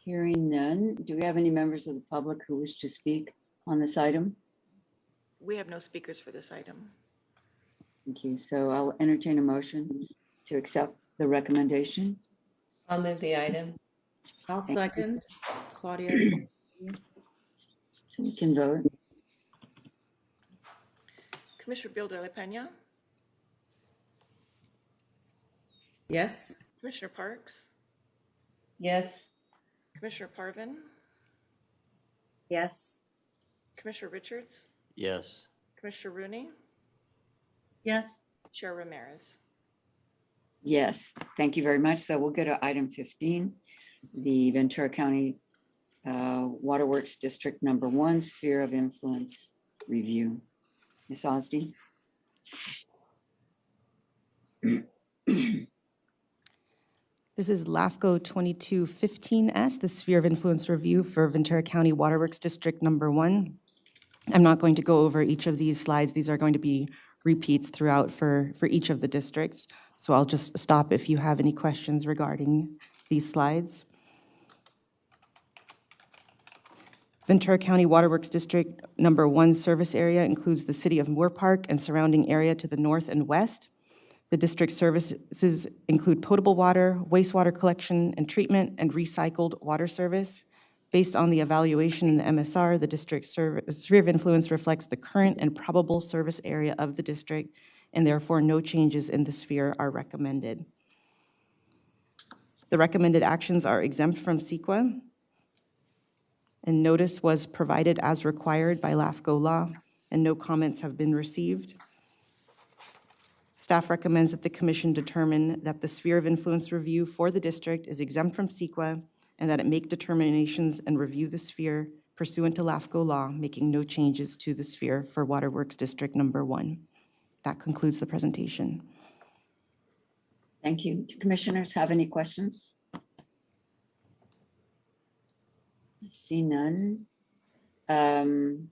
Hearing none, do we have any members of the public who wish to speak on this item? We have no speakers for this item. Thank you. So I'll entertain a motion to accept the recommendation. I'll move the item. I'll Thank second. Claudia. So we can vote. Commissioner Bill de la Pena, Yes. Commissioner Parks, Yes. Commissioner Parvin, Yes. Commissioner Richards, Yes. Commissioner Rooney, Yes. Chair Ramirez. Yes, thank you very much. So we'll go to item 15, the Ventura County Waterworks District Number 1 Sphere of Influence Review. Ms. Osdy? This is LAFCO 2215S, the Sphere of Influence Review for Ventura County Waterworks District Number 1. I'm not going to go over each of these slides. These are going to be repeats throughout for each of the districts. So I'll just stop if you have any questions regarding these slides. Ventura County Waterworks District Number 1 service area includes the city of Moorpark and surrounding area to the north and west. The district services include potable water, wastewater collection and treatment, and recycled water service. Based on the evaluation in the MSR, the district sphere of influence reflects the current and probable service area of the district, and therefore no changes in the sphere are recommended. The recommended actions are exempt from CEQA, and notice was provided as required by Lafco law, and no comments have been received. Staff recommends that the commission determine that the sphere of influence review for the district is exempt from CEQA and that it make determinations and review the sphere pursuant to Lafco law, making no changes to the sphere for Waterworks District Number 1. That concludes the presentation. Thank you. Do commissioners have any questions? I see none. Do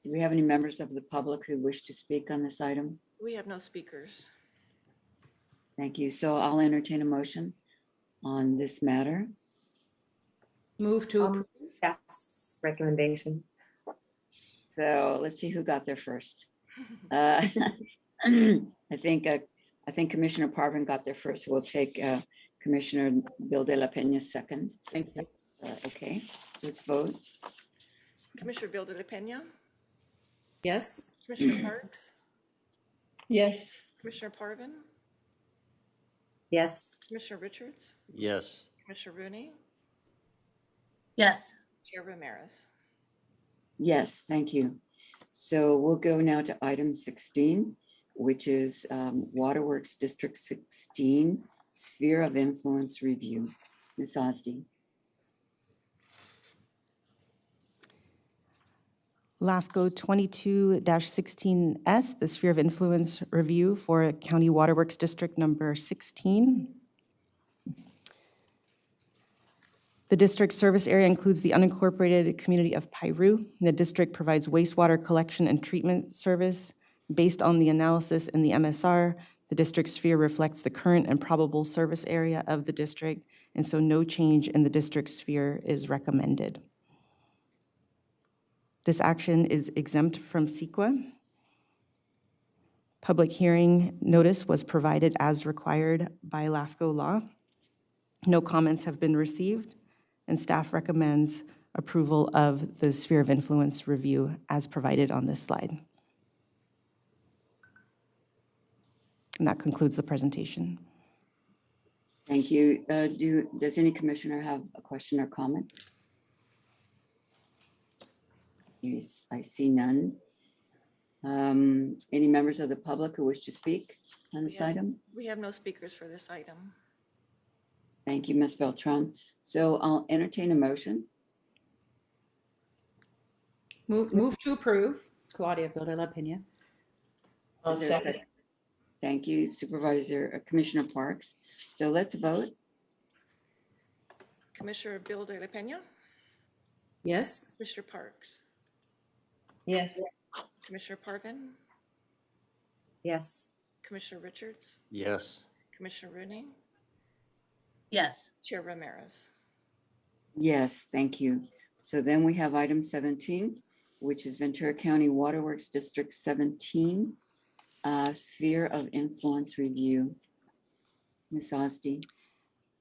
we have any members of the public who wish to speak on this item? We have no speakers. Thank you. So I'll entertain a motion on this matter. Move to approve. Staff's recommendation. So let's see who got there first. I think Commissioner Parvin got there first. We'll take Commissioner Bill de la Pena second. Thank you. Okay, let's vote. Commissioner Bill de la Pena, Yes. Commissioner Parks, Yes. Commissioner Parvin, Yes. Commissioner Richards, Yes. Commissioner Rooney, Yes. Chair Ramirez. Yes, thank you. So we'll go now to item 16, which is Waterworks District 16 Sphere of Influence Review. Ms. Osdy. LAFCO 22-16S, the Sphere of Influence Review for County Waterworks District Number 16. The district service area includes the unincorporated community of Piru. The district provides wastewater collection and treatment service. Based on the analysis in the MSR, the district sphere reflects the current and probable service area of the district, and so no change in the district sphere is recommended. This action is exempt from CEQA. Public hearing notice was provided as required by Lafco law. No comments have been received, and staff recommends approval of the sphere of influence review as provided on this slide. And that concludes the presentation. Thank you. Does any commissioner have a question or comment? Yes, I see none. Any members of the public who wish to speak on this item? We have no speakers for this item. Thank you, Ms. Beltran. So I'll entertain a motion. Move to approve. Claudia Gilda La Pena. I'll Is there a second. Thank you, Commissioner Parks. So let's vote. Commissioner Bill de la Pena, Yes. Commissioner Parks, Yes. Commissioner Parvin, Yes. Commissioner Richards, Yes. Commissioner Rooney, Yes. Chair Ramirez. Yes, thank you. So then we have item 17, which is Ventura County Waterworks District 17, Sphere of Influence Review. Ms. Osdy.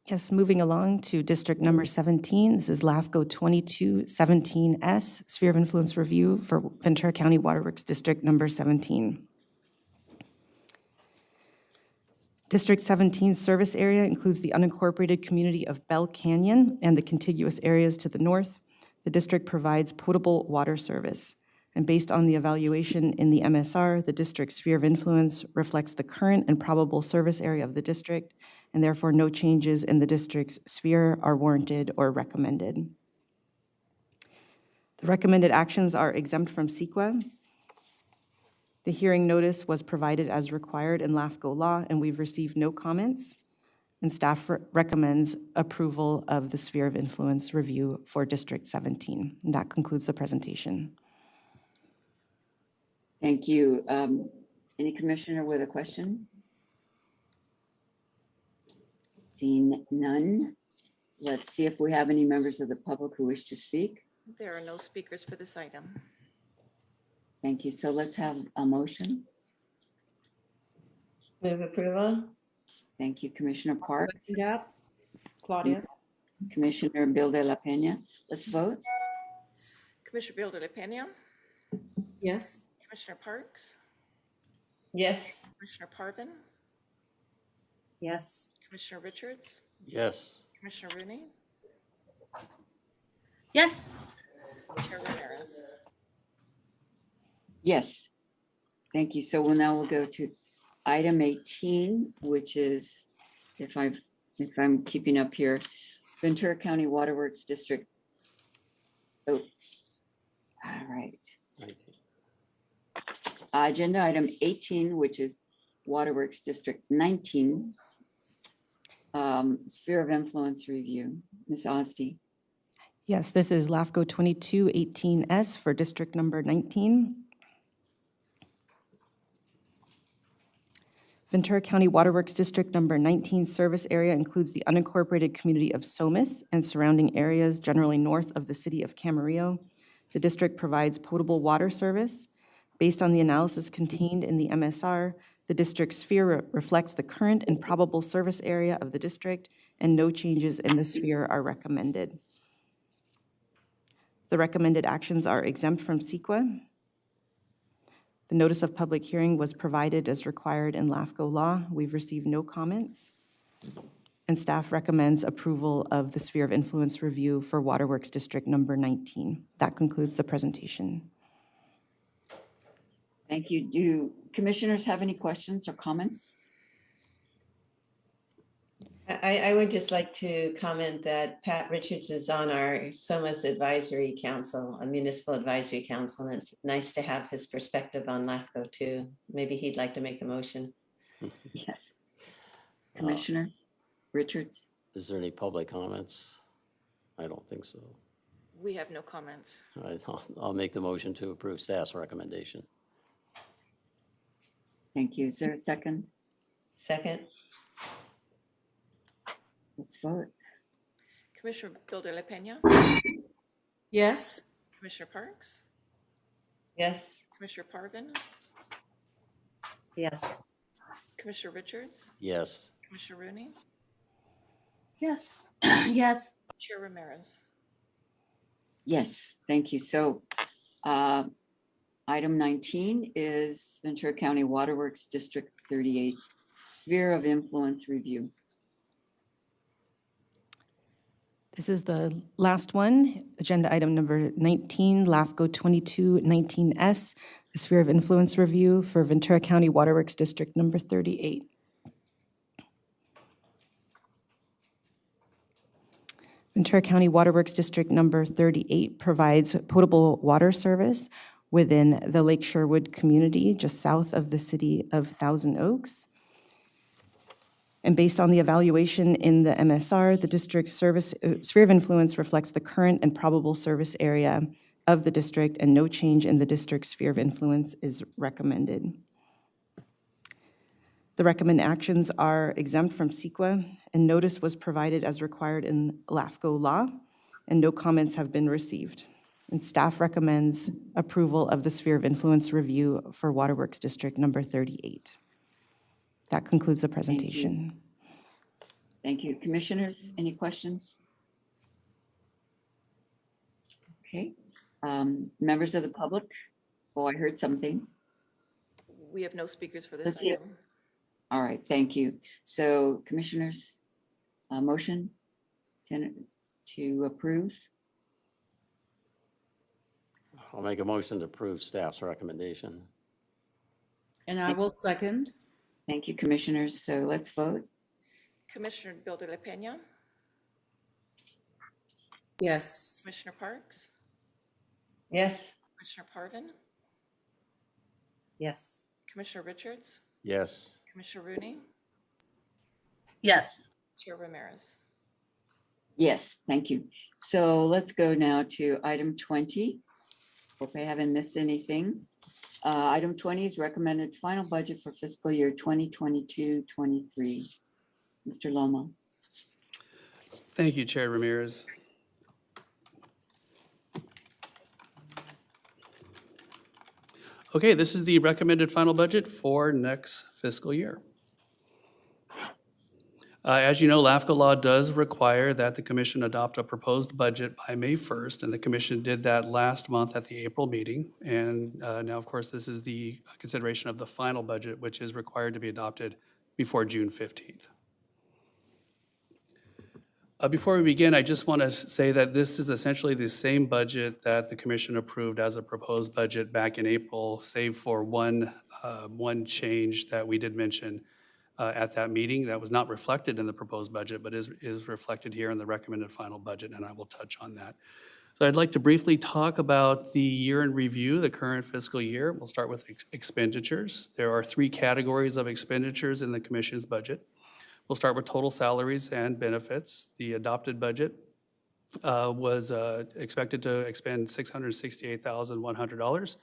Yes, moving along to District Number 17. This is Lafco 2217S, Sphere of Influence Review for Ventura County Waterworks District Number 17. District 17's service area includes the unincorporated community of Bell Canyon and the contiguous areas to the north. The district provides potable water service. And based on the evaluation in the MSR, the district's sphere of influence reflects the current and probable service area of the district, and therefore no changes in the district's sphere are warranted or recommended. The recommended actions are exempt from CEQA. The hearing notice was provided as required in Lafco law, and we've received no comments. And staff recommends approval of the sphere of influence review for District 17. And that concludes the presentation. Thank you. Any commissioner with a question? Seeing none. Let's see if we have any members of the public who wish to speak. There are no speakers for this item. Thank you. So let's have a motion. Move approval. Thank you, Commissioner Parks. Yep. Claudia. Commissioner Bill de la Pena. Let's vote. Commissioner Bill de la Pena, Yes. Commissioner Parks, Yes. Commissioner Parvin, Yes. Commissioner Richards, Yes. Commissioner Rooney, Yes. Chair Ramirez. Yes. Thank you. So we'll go to item 18, which is, if I'm keeping up here, Ventura County Waterworks District. Oh, all right. 19. Agenda item 18, which is Waterworks District 19, Sphere of Influence Review. Ms. Osdy. Yes, this is Lafco 2218S for District Number 19. Ventura County Waterworks District Number 19 service area includes the unincorporated community of Somis and surrounding areas generally north of the city of Camarillo. The district provides potable water service. Based on the analysis contained in the MSR, the district's sphere reflects the current and probable service area of the district, and no changes in the sphere are recommended. The recommended actions are exempt from CEQA. The notice of public hearing was provided as required in Lafco law. We've received no comments. And staff recommends approval of the sphere of influence review for Waterworks District Number 19. That concludes the presentation. Thank you. Do commissioners have any questions or comments? I would just like to comment that Pat Richards is on our SOMAS Advisory Council, a municipal advisory council, and it's nice to have his perspective on LAFCO too. Maybe he'd like to make a motion. Yes. Commissioner Richards? Is there any public comments? I don't think so. We have no comments. All right, I'll make the motion to approve staff's recommendation. Thank you. Is there a second? Second? Let's vote. Commissioner Bill de la Pena, Yes. Commissioner Parks, Yes. Commissioner Parvin, Yes. Commissioner Richards, Yes. Commissioner Rooney, Yes. Yes. Chair Ramirez. Yes, thank you. So item 19 is Ventura County Waterworks District 38 Sphere of Influence Review. This is the last one, agenda item number 19, LAFCO 2219S, the sphere of influence review for Ventura County Waterworks District Number 38. Ventura County Waterworks District Number 38 provides potable water service within the Lake Sherwood community, just south of the city of Thousand Oaks. And based on the evaluation in the MSR, the district's service sphere of influence reflects the current and probable service area of the district, and no change in the district's sphere of influence is recommended. The recommended actions are exempt from CEQA, and notice was provided as required in Lafco law, and no comments have been received. And staff recommends approval of the sphere of influence review for Waterworks District Number 38. That concludes the presentation. Thank you. Commissioners, any questions? Okay. Members of the public? Oh, I heard something. We have no speakers for this Let's hear- item. All right, thank you. So commissioners, motion to approve? I'll make a motion to approve staff's recommendation. And I will second. Thank you, commissioners. So let's vote. Commissioner Builder La Peña, Yes. Commissioner Parks, Yes. Commissioner Parvin, Yes. Commissioner Richards, Yes. Commissioner Rooney, Yes. Chair Ramirez. Yes, thank you. So let's go now to item 20. Hope I haven't missed anything. Item 20 is recommended final budget for fiscal year 2022-23. Mr. Loma. Thank you, Chair Ramirez. Okay, this is the recommended final budget for next fiscal year. As you know, Lafco law does require that the commission adopt a proposed budget by May 1st, and the commission did that last month at the April meeting. And now, of course, this is the consideration of the final budget, which is required to be adopted before June 15th. Before we begin, I just want to say that this is essentially the same budget that the commission approved as a proposed budget back in April, save for one change that we did mention at that meeting that was not reflected in the proposed budget, but is reflected here in the recommended final budget, and I will touch on that. So I'd like to briefly talk about the year in review, the current fiscal year. We'll start with expenditures. There are 3 categories of expenditures in the commission's budget. We'll start with total salaries and benefits. The adopted budget was expected to expend $668,100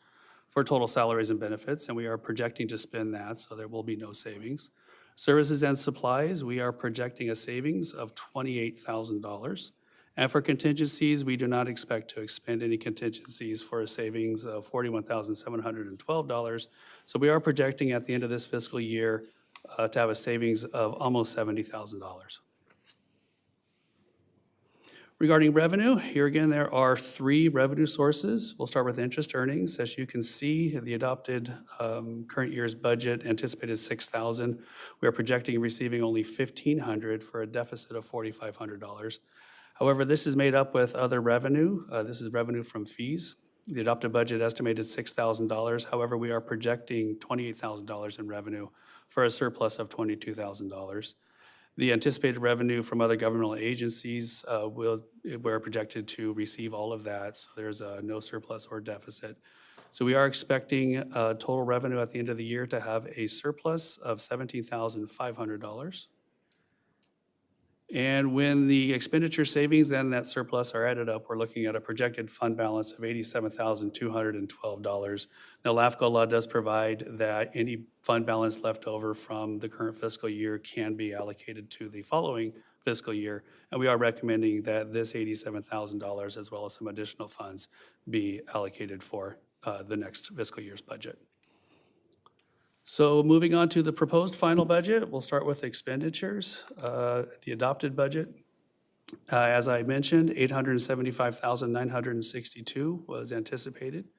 for total salaries and benefits, and we are projecting to spend that, so there will be no savings. Services and supplies, we are projecting a savings of $28,000. And for contingencies, we do not expect to expend any contingencies for a savings of $41,712. So we are projecting at the end of this fiscal year to have a savings of almost $70,000. Regarding revenue, here again, there are 3 revenue sources. We'll start with interest earnings. As you can see, the adopted current year's budget anticipated $6,000. We are projecting receiving only $1,500 for a deficit of $4,500. However, this is made up with other revenue. This is revenue from fees. The adopted budget estimated $6,000. However, we are projecting $28,000 in revenue for a surplus of $22,000. The anticipated revenue from other governmental agencies we're projected to receive all of that, so there's no surplus or deficit. So we are expecting total revenue at the end of the year to have a surplus of $17,500. And when the expenditure savings and that surplus are added up, we're looking at a projected fund balance of $87,212. Now, Lafco law does provide that any fund balance left over from the current fiscal year can be allocated to the following fiscal year. And we are recommending that this $87,000 as well as some additional funds be allocated for the next fiscal year's budget. So moving on to the proposed final budget, we'll start with expenditures. The adopted budget, as I mentioned, $875,962 was anticipated.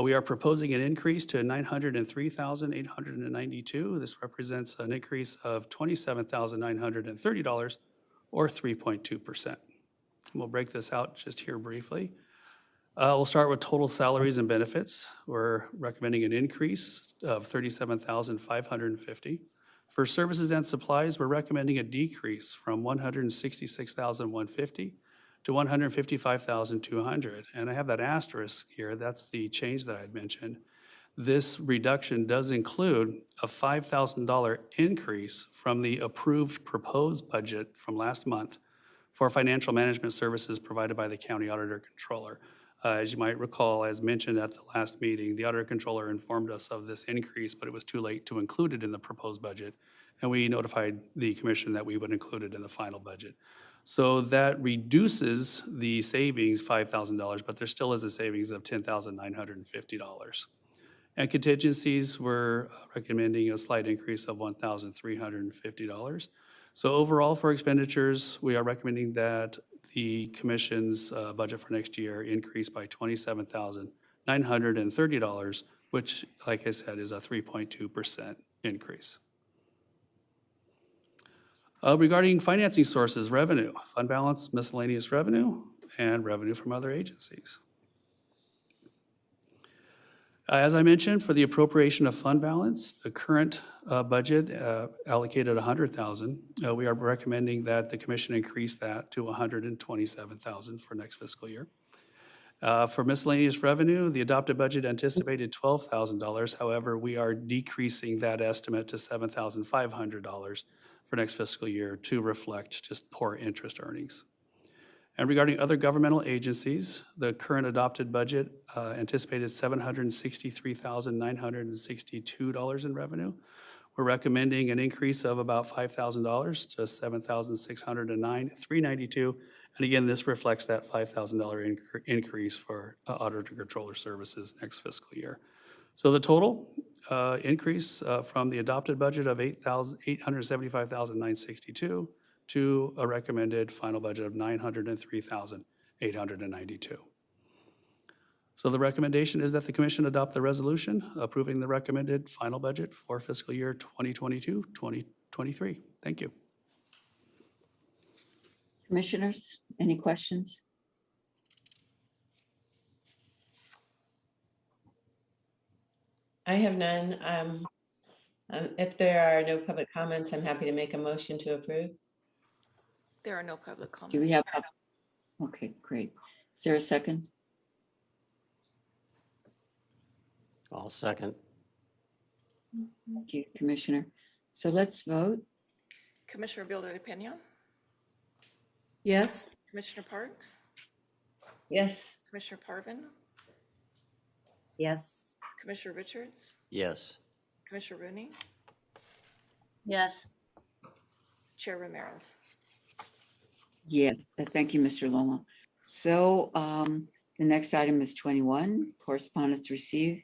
We are proposing an increase to $903,892. This represents an increase of $27,930 or 3.2%. We'll break this out just here briefly. We'll start with total salaries and benefits. We're recommending an increase of $37,550. For services and supplies, we're recommending a decrease from $166,150 to 155,200. And I have that asterisk here. That's the change that I'd mentioned. This reduction does include a $5,000 increase from the approved proposed budget from last month for financial management services provided by the county auditor controller. As you might recall, as mentioned at the last meeting, the auditor controller informed us of this increase, but it was too late to include it in the proposed budget. And we notified the commission that we would include it in the final budget. So that reduces the savings $5,000, but there still is a savings of $10,950. And contingencies, we're recommending a slight increase of $1,350. So overall for expenditures, we are recommending that the commission's budget for next year increase by $27,930, which, like I said, is a 3.2% increase. Regarding financing sources, revenue, fund balance, miscellaneous revenue, and revenue from other agencies. As I mentioned, for the appropriation of fund balance, the current budget allocated $100,000. We are recommending that the commission increase that to $127,000 for next fiscal year. For miscellaneous revenue, the adopted budget anticipated $12,000. However, we are decreasing that estimate to $7,500 for next fiscal year to reflect just poor interest earnings. And regarding other governmental agencies, the current adopted budget anticipated $763,962 in revenue. We're recommending an increase of about $5,000 to $7,609,392. And again, this reflects that $5,000 increase for auditor controller services next fiscal year. So the total increase from the adopted budget of $875,962 to a recommended final budget of $903,892. So the recommendation is that the commission adopt the resolution approving the recommended final budget for fiscal year 2022-2023. Thank you. Commissioners, any questions? I have none. If there are no public comments, I'm happy to make a motion to approve. There are no public comments. Do we have? Okay, great. Is there a second? I'll second. Thank you, Commissioner. So let's vote. Commissioner Villarreal, Yes. Commissioner Parks, Yes. Commissioner Parvin, Yes. Commissioner Richards, Yes. Commissioner Rooney, Yes. Chair Ramirez. Yes, thank you, Mr. Loma. So the next item is 21, correspondence received.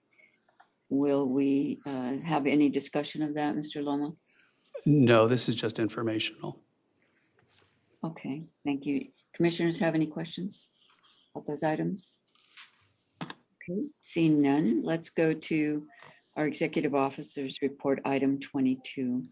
Will we have any discussion of that, Mr. Loma? No, this is just informational. Okay, thank you. Commissioners have any questions about those items? Okay, seeing none, let's go to our executive officer's report, item 22.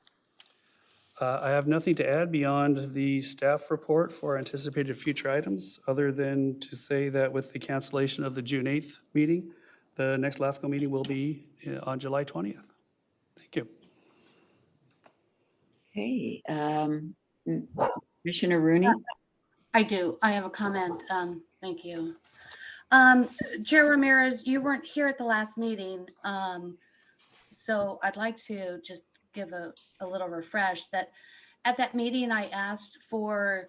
I have nothing to add beyond the staff report for anticipated future items, other than to say that with the cancellation of the June 8th meeting, the next Lafco meeting will be on July 20th. Thank you. Okay, Commissioner Rooney? I do. I have a comment. Thank you. Chair Ramirez, you weren't here at the last meeting. So I'd like to just give a little refresh that at that meeting, I asked for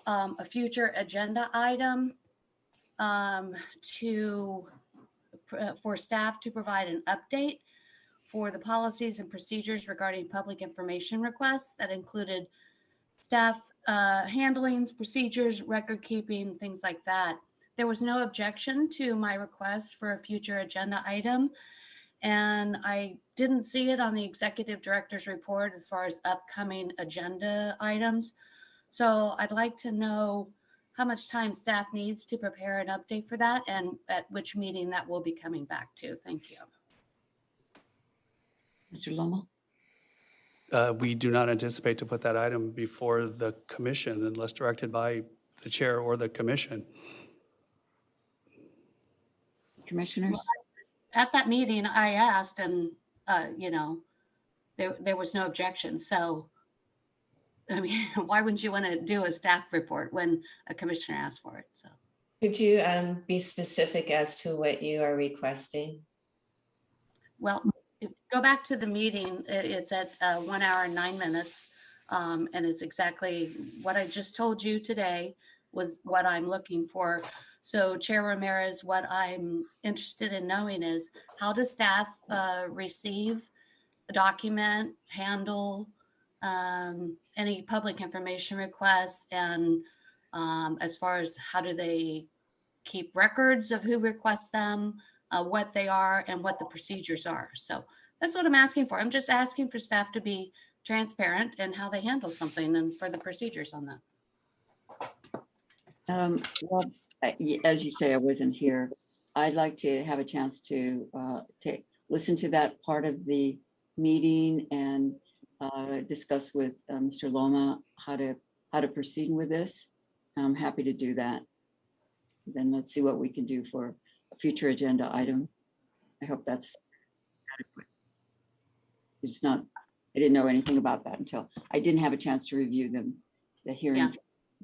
a future agenda item for staff to provide an update for the policies and procedures regarding public information requests that included staff handlings, procedures, record keeping, things like that. There was no objection to my request for a future agenda item, and I didn't see it on the executive director's report as far as upcoming agenda items. So I'd like to know how much time staff needs to prepare an update for that and at which meeting that will be coming back to. Thank you. Mr. Loma? We do not anticipate to put that item before the commission unless directed by the chair or the commission. Commissioners? At that meeting, I asked and, there was no objection. So I mean, why wouldn't you want to do a staff report when a commissioner asks for it? So, Could you be specific as to what you are requesting? well, go back to the meeting. It's at 1 hour and 9 minutes. And it's exactly what I just told you today was what I'm looking for. So Chair Ramirez, what I'm interested in knowing is how does staff receive a document, handle any public information requests, and as far as how do they keep records of who requests them, what they are, and what the procedures are. So that's what I'm asking for. I'm just asking for staff to be transparent in how they handle something and for the procedures on that. Well, as you say, I wasn't here. I'd like to have a chance to listen to that part of the meeting and discuss with Mr. Loma how to proceed with this. I'm happy to do that. Then let's see what we can do for a future agenda item. I hope that's adequate. It's not, I didn't know anything about that until I didn't have a chance to review them, the hearing, Yeah.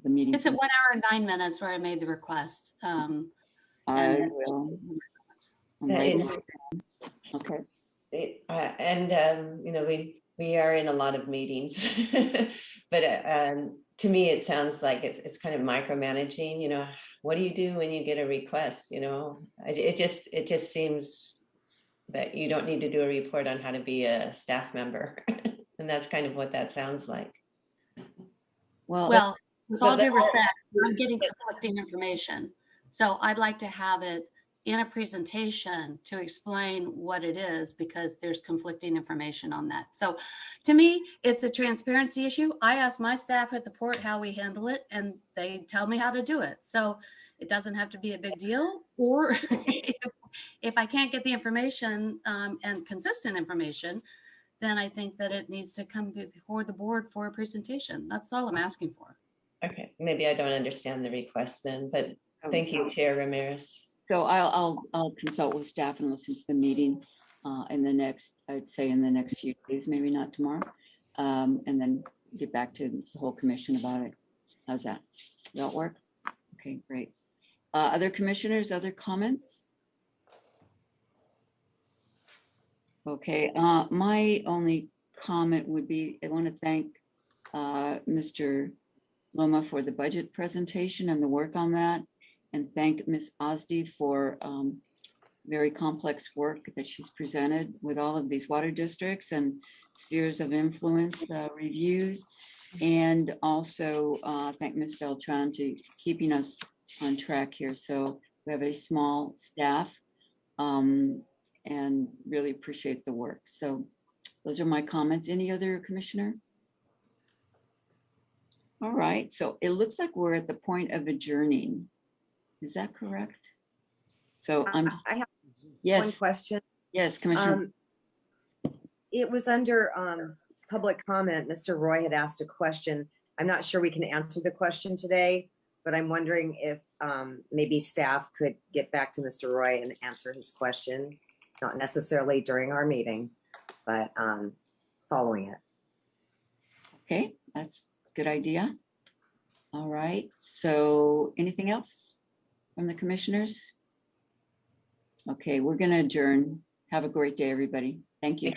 the meeting. It's at 1 hour and 9 minutes where I made the request. I and- will. I'm Uh, writing in- it down. Okay. You know, we are in a lot of meetings, but to me, it sounds like it's kind of micromanaging. You know, what do you do when you get a request? You know, it just seems that you don't need to do a report on how to be a staff member, and that's kind of what that sounds like. Well, with all that- due respect, I'm getting conflicting information. So I'd like to have it in a presentation to explain what it is because there's conflicting information on that. So to me, it's a transparency issue. I ask my staff at the port how we handle it and they tell me how to do it. So it doesn't have to be a big deal. Or if I can't get the information and consistent information, then I think that it needs to come before the board for a presentation. That's all I'm asking for. Okay, maybe I don't understand the request then, but thank you, Chair Ramirez. So I'll consult with staff and listen to the meeting in the next, I'd say in the next few days, maybe not tomorrow. And then get back to the whole commission about it. How's that? Does that work? Okay, great. Other commissioners, other comments? Okay, my only comment would be, I want to thank Mr. Loma for the budget presentation and the work on that. And thank Ms. Osdi for very complex work that she's presented with all of these water districts and spheres of influence reviews. And also thank Ms. Beltran to keeping us on track here. So we have a small staff and really appreciate the work. So those are my comments. Any other commissioner? All right, so it looks like we're at the point of adjourning. Is that correct? So I'm, I have one yes, question. yes, Commissioner. It was under public comment. Mr. Roy had asked a question. I'm not sure we can answer the question today, but I'm wondering if maybe staff could get back to Mr. Roy and answer his question, not necessarily during our meeting, but following it. Okay, that's a good idea. All right, so anything else from the commissioners? Okay, we're going to adjourn. Have a great day, everybody. Thank you.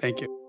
Thank you.